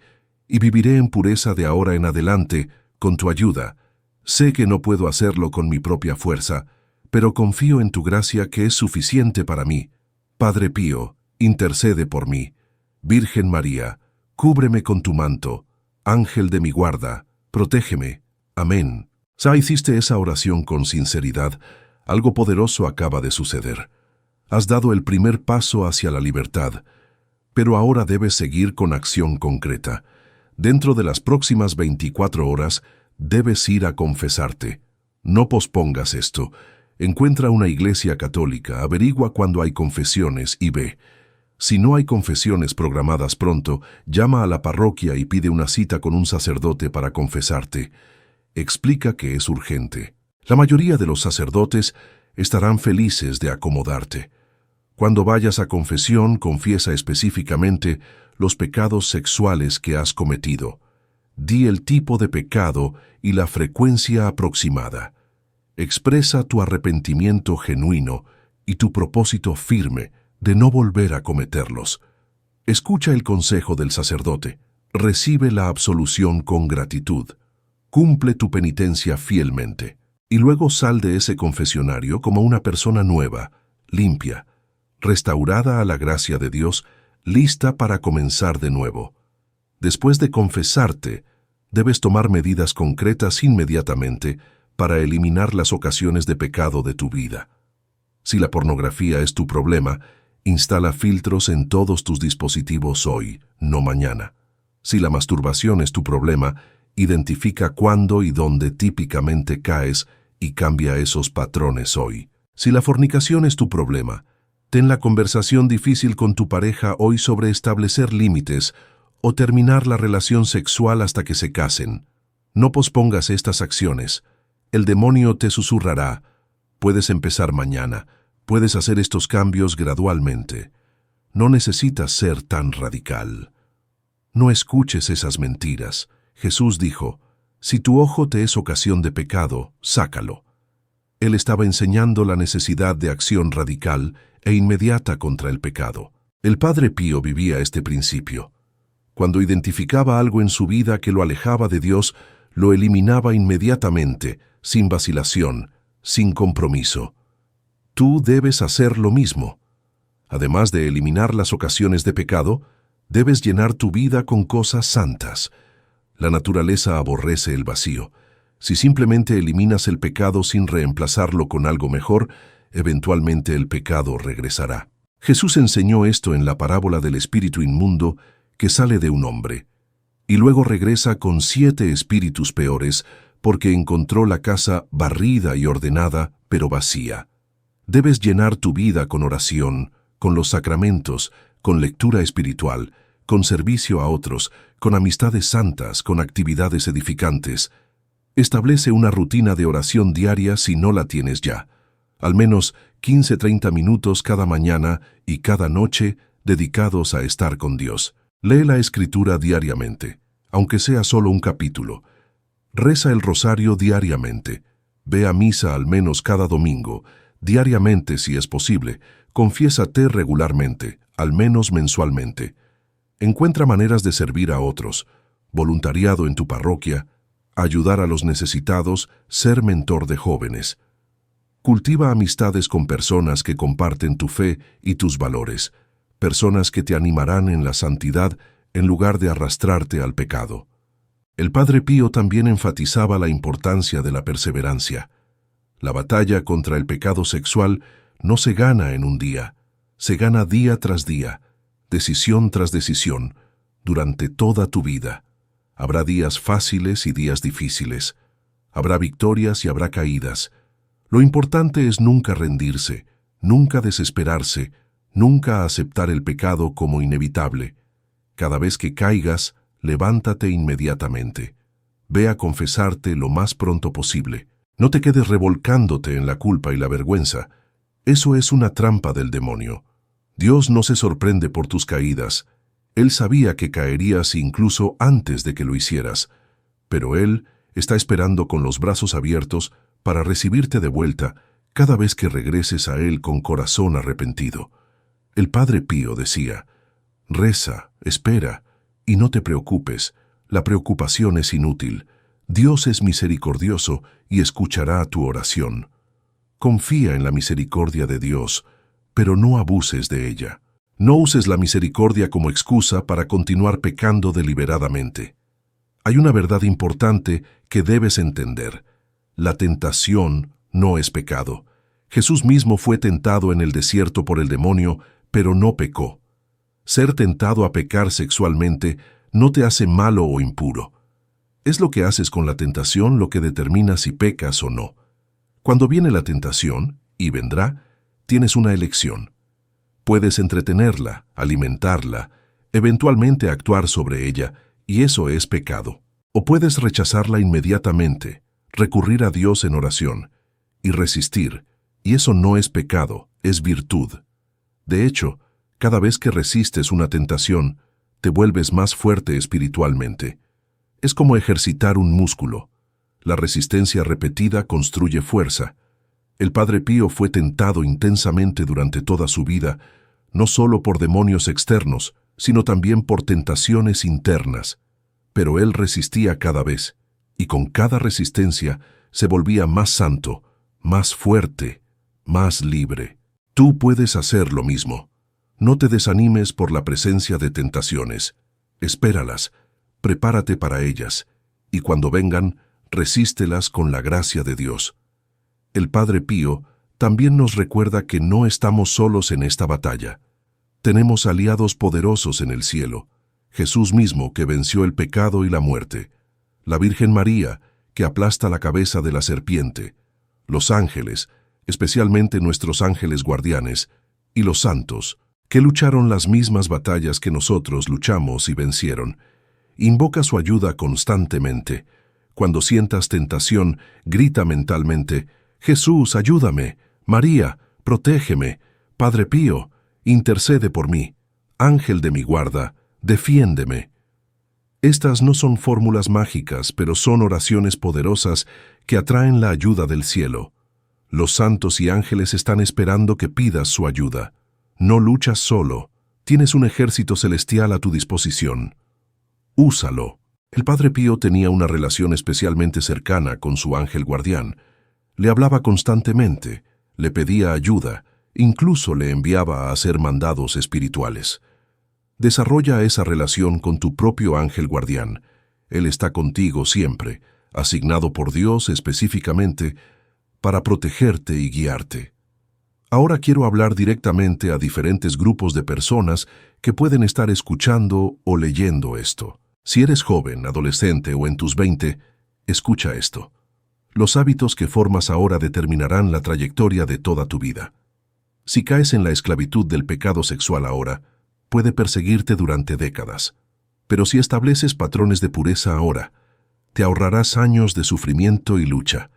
y viviré en pureza de ahora en adelante con tu ayuda. Sé que no puedo hacerlo con mi propia fuerza, pero confío en tu gracia que es suficiente para mí. Padre Pío, intercede por mí. Virgen María, cúbreme con tu manto. Ángel de mi guarda, protégeme. Amén. Si hiciste esa oración con sinceridad, algo poderoso acaba de suceder. Has dado el primer paso hacia la libertad, pero ahora debes seguir con acción concreta. Dentro de las próximas 24 horas, debes ir a confesarte. No pospongas esto. Encuentra una iglesia católica, averigua cuándo hay confesiones y ve. Si no hay confesiones programadas pronto, llama a la parroquia y pide una cita con un sacerdote para confesarte. Explica que es urgente. La mayoría de los sacerdotes estarán felices de acomodarte. Cuando vayas a confesión, confiesa específicamente los pecados sexuales que has cometido. Di el tipo de pecado y la frecuencia aproximada. Expresa tu arrepentimiento genuino y tu propósito firme de no volver a cometerlos. Escucha el consejo del sacerdote. Recibe la absolución con gratitud. Cumple tu penitencia fielmente. Y luego sal de ese confesionario como una persona nueva, limpia, restaurada a la gracia de Dios, lista para comenzar de nuevo. Después de confesarte, debes tomar medidas concretas inmediatamente para eliminar las ocasiones de pecado de tu vida. Si la pornografía es tu problema, instala filtros en todos tus dispositivos hoy, no mañana. Si la masturbación es tu problema, identifica cuándo y dónde típicamente caes y cambia esos patrones hoy. Si la fornicación es tu problema, ten la conversación difícil con tu pareja hoy sobre establecer límites o terminar la relación sexual hasta que se casen. No pospongas estas acciones. El demonio te susurrará. Puedes empezar mañana. Puedes hacer estos cambios gradualmente. No necesitas ser tan radical. No escuches esas mentiras. Jesús dijo, si tu ojo te es ocasión de pecado, sácalo. Él estaba enseñando la necesidad de acción radical e inmediata contra el pecado. El Padre Pío vivía este principio. Cuando identificaba algo en su vida que lo alejaba de Dios, lo eliminaba inmediatamente, sin vacilación, sin compromiso. Tú debes hacer lo mismo. Además de eliminar las ocasiones de pecado, debes llenar tu vida con cosas santas. La naturaleza aborrece el vacío. Si simplemente eliminas el pecado sin reemplazarlo con algo mejor, eventualmente el pecado regresará. Jesús enseñó esto en la parábola del espíritu inmundo que sale de un hombre, y luego regresa con 7 espíritus peores porque encontró la casa barrida y ordenada, pero vacía. Debes llenar tu vida con oración, con los sacramentos, con lectura espiritual, con servicio a otros, con amistades santas, con actividades edificantes. Establece una rutina de oración diaria si no la tienes ya. Al menos 15-30 minutos cada mañana y cada noche dedicados a estar con Dios. Lee la Escritura diariamente, aunque sea solo un capítulo. Reza el rosario diariamente. Ve a misa al menos cada domingo, diariamente si es posible. Confiésate regularmente, al menos mensualmente. Encuentra maneras de servir a otros, voluntariado en tu parroquia, ayudar a los necesitados, ser mentor de jóvenes. Cultiva amistades con personas que comparten tu fe y tus valores, personas que te animarán en la santidad en lugar de arrastrarte al pecado. El Padre Pío también enfatizaba la importancia de la perseverancia. La batalla contra el pecado sexual no se gana en un día, se gana día tras día, decisión tras decisión, durante toda tu vida. Habrá días fáciles y días difíciles. Habrá victorias y habrá caídas. Lo importante es nunca rendirse, nunca desesperarse, nunca aceptar el pecado como inevitable. Cada vez que caigas, levántate inmediatamente. Ve a confesarte lo más pronto posible. No te quedes revolcándote en la culpa y la vergüenza. Eso es una trampa del demonio. Dios no se sorprende por tus caídas. Él sabía que caerías incluso antes de que lo hicieras, pero Él está esperando con los brazos abiertos para recibirte de vuelta cada vez que regreses a Él con corazón arrepentido. El Padre Pío decía, reza, espera, y no te preocupes, la preocupación es inútil. Dios es misericordioso y escuchará tu oración. Confía en la misericordia de Dios, pero no abuses de ella. No uses la misericordia como excusa para continuar pecando deliberadamente. Hay una verdad importante que debes entender. La tentación no es pecado. Jesús mismo fue tentado en el desierto por el demonio, pero no pecó. Ser tentado a pecar sexualmente no te hace malo o impuro. Es lo que haces con la tentación lo que determina si pecas o no. Cuando viene la tentación, y vendrá, tienes una elección. Puedes entretenerla, alimentarla, eventualmente actuar sobre ella, y eso es pecado. O puedes rechazarla inmediatamente, recurrir a Dios en oración, y resistir, y eso no es pecado, es virtud. De hecho, cada vez que resistes una tentación, te vuelves más fuerte espiritualmente. Es como ejercitar un músculo. La resistencia repetida construye fuerza. El Padre Pío fue tentado intensamente durante toda su vida, no solo por demonios externos, sino también por tentaciones internas. Pero él resistía cada vez, y con cada resistencia se volvía más santo, más fuerte, más libre. Tú puedes hacer lo mismo. No te desanimes por la presencia de tentaciones. Espéralas, prepárate para ellas, y cuando vengan, resístelas con la gracia de Dios. El Padre Pío también nos recuerda que no estamos solos en esta batalla. Tenemos aliados poderosos en el cielo, Jesús mismo que venció el pecado y la muerte, la Virgen María que aplasta la cabeza de la serpiente, los ángeles, especialmente nuestros ángeles guardianes, y los santos, que lucharon las mismas batallas que nosotros luchamos y vencieron. Invoca su ayuda constantemente. Cuando sientas tentación, grita mentalmente: Jesús, ayúdame. María, protégeme. Padre Pío, intercede por mí. Ángel de mi guarda, defiéndeme. Estas no son fórmulas mágicas, pero son oraciones poderosas que atraen la ayuda del cielo. Los santos y ángeles están esperando que pidas su ayuda. No luchas solo. Tienes un ejército celestial a tu disposición. Úsalo. El Padre Pío tenía una relación especialmente cercana con su ángel guardián. Le hablaba constantemente, le pedía ayuda, incluso le enviaba a hacer mandados espirituales. Desarrolla esa relación con tu propio ángel guardián. Él está contigo siempre, asignado por Dios específicamente para protegerte y guiarte. Ahora quiero hablar directamente a diferentes grupos de personas que pueden estar escuchando o leyendo esto. Si eres joven, adolescente o en tus 20, escucha esto. Los hábitos que formas ahora determinarán la trayectoria de toda tu vida. Si caes en la esclavitud del pecado sexual ahora, puede perseguirte durante décadas. Pero si estableces patrones de pureza ahora, te ahorrarás años de sufrimiento y lucha.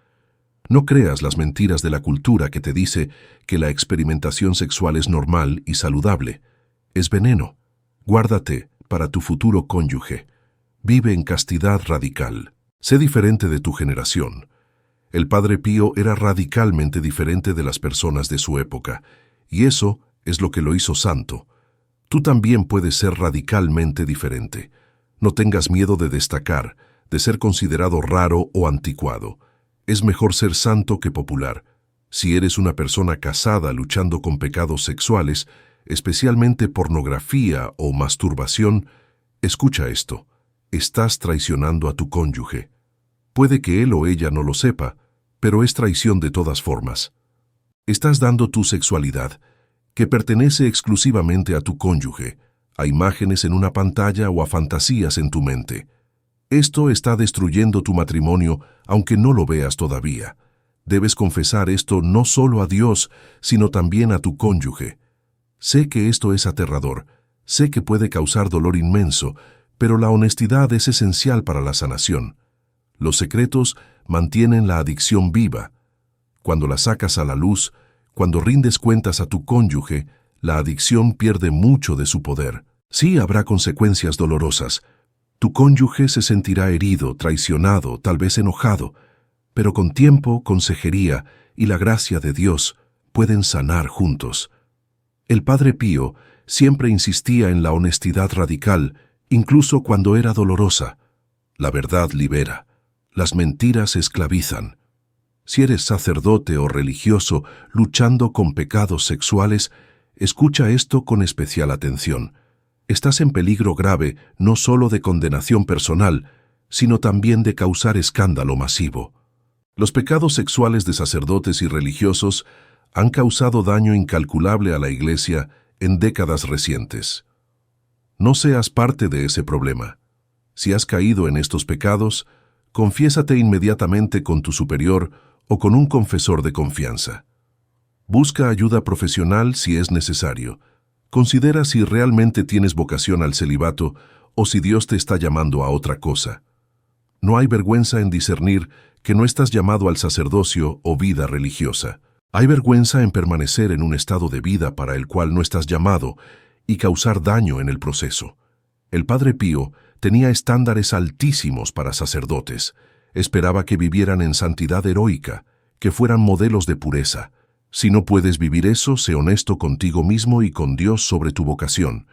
No creas las mentiras de la cultura que te dice que la experimentación sexual es normal y saludable. Es veneno. Guárdate para tu futuro cónyuge. Vive en castidad radical. Sé diferente de tu generación. El Padre Pío era radicalmente diferente de las personas de su época, y eso es lo que lo hizo santo. Tú también puedes ser radicalmente diferente. No tengas miedo de destacar, de ser considerado raro o anticuado. Es mejor ser santo que popular. Si eres una persona casada luchando con pecados sexuales, especialmente pornografía o masturbación, escucha esto. Estás traicionando a tu cónyuge. Puede que él o ella no lo sepa, pero es traición de todas formas. Estás dando tu sexualidad, que pertenece exclusivamente a tu cónyuge, a imágenes en una pantalla o a fantasías en tu mente. Esto está destruyendo tu matrimonio, aunque no lo veas todavía. Debes confesar esto no solo a Dios, sino también a tu cónyuge. Sé que esto es aterrador, sé que puede causar dolor inmenso, pero la honestidad es esencial para la sanación. Los secretos mantienen la adicción viva. Cuando la sacas a la luz, cuando rindes cuentas a tu cónyuge, la adicción pierde mucho de su poder. Sí habrá consecuencias dolorosas. Tu cónyuge se sentirá herido, traicionado, tal vez enojado, pero con tiempo, consejería y la gracia de Dios pueden sanar juntos. El Padre Pío siempre insistía en la honestidad radical, incluso cuando era dolorosa. La verdad libera. Las mentiras esclavizan. Si eres sacerdote o religioso luchando con pecados sexuales, escucha esto con especial atención. Estás en peligro grave no solo de condenación personal, sino también de causar escándalo masivo. Los pecados sexuales de sacerdotes y religiosos han causado daño incalculable a la Iglesia en décadas recientes. No seas parte de ese problema. Si has caído en estos pecados, confiésate inmediatamente con tu superior o con un confesor de confianza. Busca ayuda profesional si es necesario. Considera si realmente tienes vocación al celibato o si Dios te está llamando a otra cosa. No hay vergüenza en discernir que no estás llamado al sacerdocio o vida religiosa. Hay vergüenza en permanecer en un estado de vida para el cual no estás llamado y causar daño en el proceso. El Padre Pío tenía estándares altísimos para sacerdotes. Esperaba que vivieran en santidad heroica, que fueran modelos de pureza. Si no puedes vivir eso, sé honesto contigo mismo y con Dios sobre tu vocación.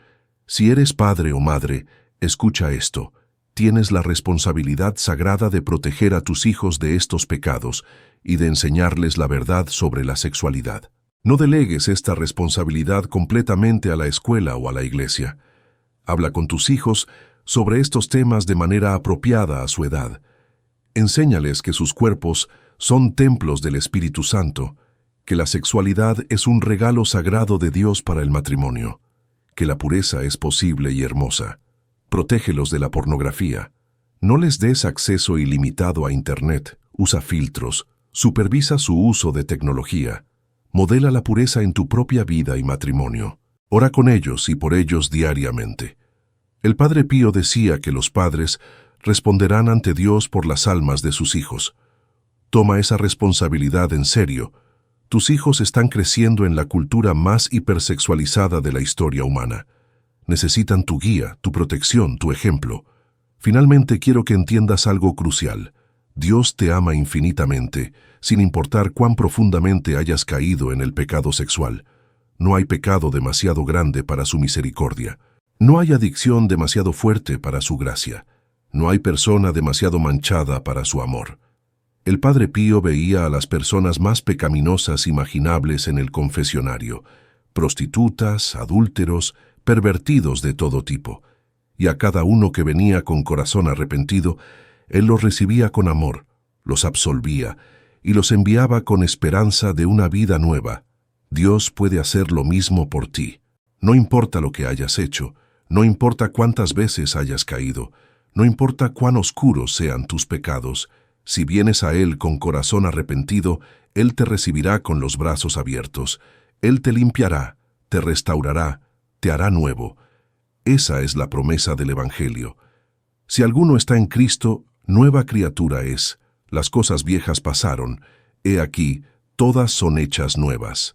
Si eres padre o madre, escucha esto. Tienes la responsabilidad sagrada de proteger a tus hijos de estos pecados y de enseñarles la verdad sobre la sexualidad. No delegues esta responsabilidad completamente a la escuela o a la iglesia. Habla con tus hijos sobre estos temas de manera apropiada a su edad. Enséñales que sus cuerpos son templos del Espíritu Santo, que la sexualidad es un regalo sagrado de Dios para el matrimonio, que la pureza es posible y hermosa. Protégelos de la pornografía. No les des acceso ilimitado a Internet, usa filtros, supervisa su uso de tecnología. Modela la pureza en tu propia vida y matrimonio. Ora con ellos y por ellos diariamente. El Padre Pío decía que los padres responderán ante Dios por las almas de sus hijos. Toma esa responsabilidad en serio. Tus hijos están creciendo en la cultura más hipersexualizada de la historia humana. Necesitan tu guía, tu protección, tu ejemplo. Finalmente quiero que entiendas algo crucial. Dios te ama infinitamente, sin importar cuán profundamente hayas caído en el pecado sexual. No hay pecado demasiado grande para su misericordia. No hay adicción demasiado fuerte para su gracia. No hay persona demasiado manchada para su amor. El Padre Pío veía a las personas más pecaminosas imaginables en el confesionario, prostitutas, adúlteros, pervertidos de todo tipo, y a cada uno que venía con corazón arrepentido, él los recibía con amor, los absolvía y los enviaba con esperanza de una vida nueva. Dios puede hacer lo mismo por ti. No importa lo que hayas hecho, no importa cuántas veces hayas caído, no importa cuán oscuros sean tus pecados, si vienes a Él con corazón arrepentido, Él te recibirá con los brazos abiertos, Él te limpiará, te restaurará, te hará nuevo. Esa es la promesa del Evangelio. Si alguno está en Cristo, nueva criatura es. Las cosas viejas pasaron. He aquí, todas son hechas nuevas.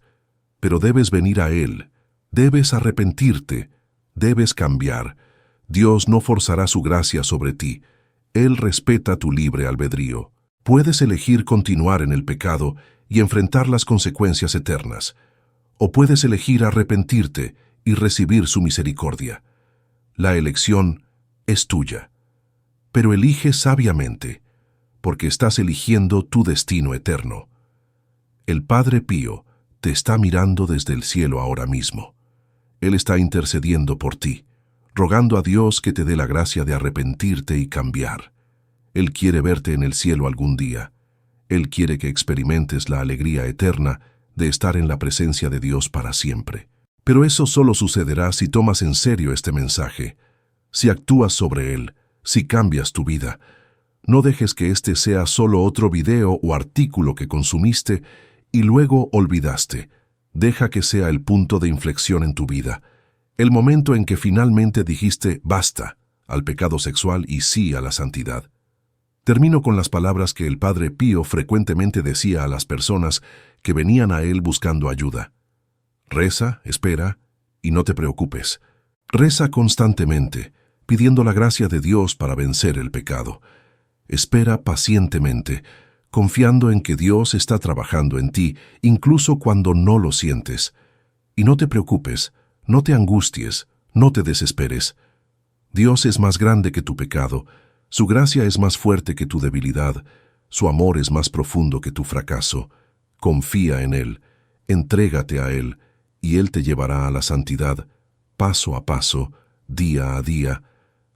Pero debes venir a Él. Debes arrepentirte. Debes cambiar. Dios no forzará su gracia sobre ti. Él respeta tu libre albedrío. Puedes elegir continuar en el pecado y enfrentar las consecuencias eternas. O puedes elegir arrepentirte y recibir su misericordia. La elección es tuya. Pero elige sabiamente, porque estás eligiendo tu destino eterno. El Padre Pío te está mirando desde el cielo ahora mismo. Él está intercediendo por ti, rogando a Dios que te dé la gracia de arrepentirte y cambiar. Él quiere verte en el cielo algún día. Él quiere que experimentes la alegría eterna de estar en la presencia de Dios para siempre. Pero eso solo sucederá si tomas en serio este mensaje, si actúas sobre él, si cambias tu vida. No dejes que este sea solo otro video o artículo que consumiste y luego olvidaste. Deja que sea el punto de inflexión en tu vida, el momento en que finalmente dijiste basta al pecado sexual y sí a la santidad. Termino con las palabras que el Padre Pío frecuentemente decía a las personas que venían a él buscando ayuda. Reza, espera y no te preocupes. Reza constantemente, pidiendo la gracia de Dios para vencer el pecado. Espera pacientemente, confiando en que Dios está trabajando en ti, incluso cuando no lo sientes. Y no te preocupes, no te angusties, no te desesperes. Dios es más grande que tu pecado, su gracia es más fuerte que tu debilidad, su amor es más profundo que tu fracaso. Confía en Él, entrégate a Él, y Él te llevará a la santidad, paso a paso, día a día,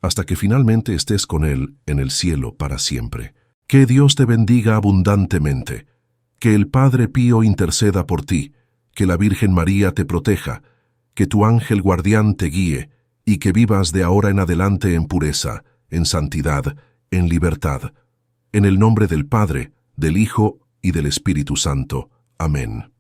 hasta que finalmente estés con Él en el cielo para siempre. Que Dios te bendiga abundantemente, que el Padre Pío interceda por ti, que la Virgen María te proteja, que tu ángel guardián te guíe, y que vivas de ahora en adelante en pureza, en santidad, en libertad. En el nombre del Padre, del Hijo y del Espíritu Santo. Amén.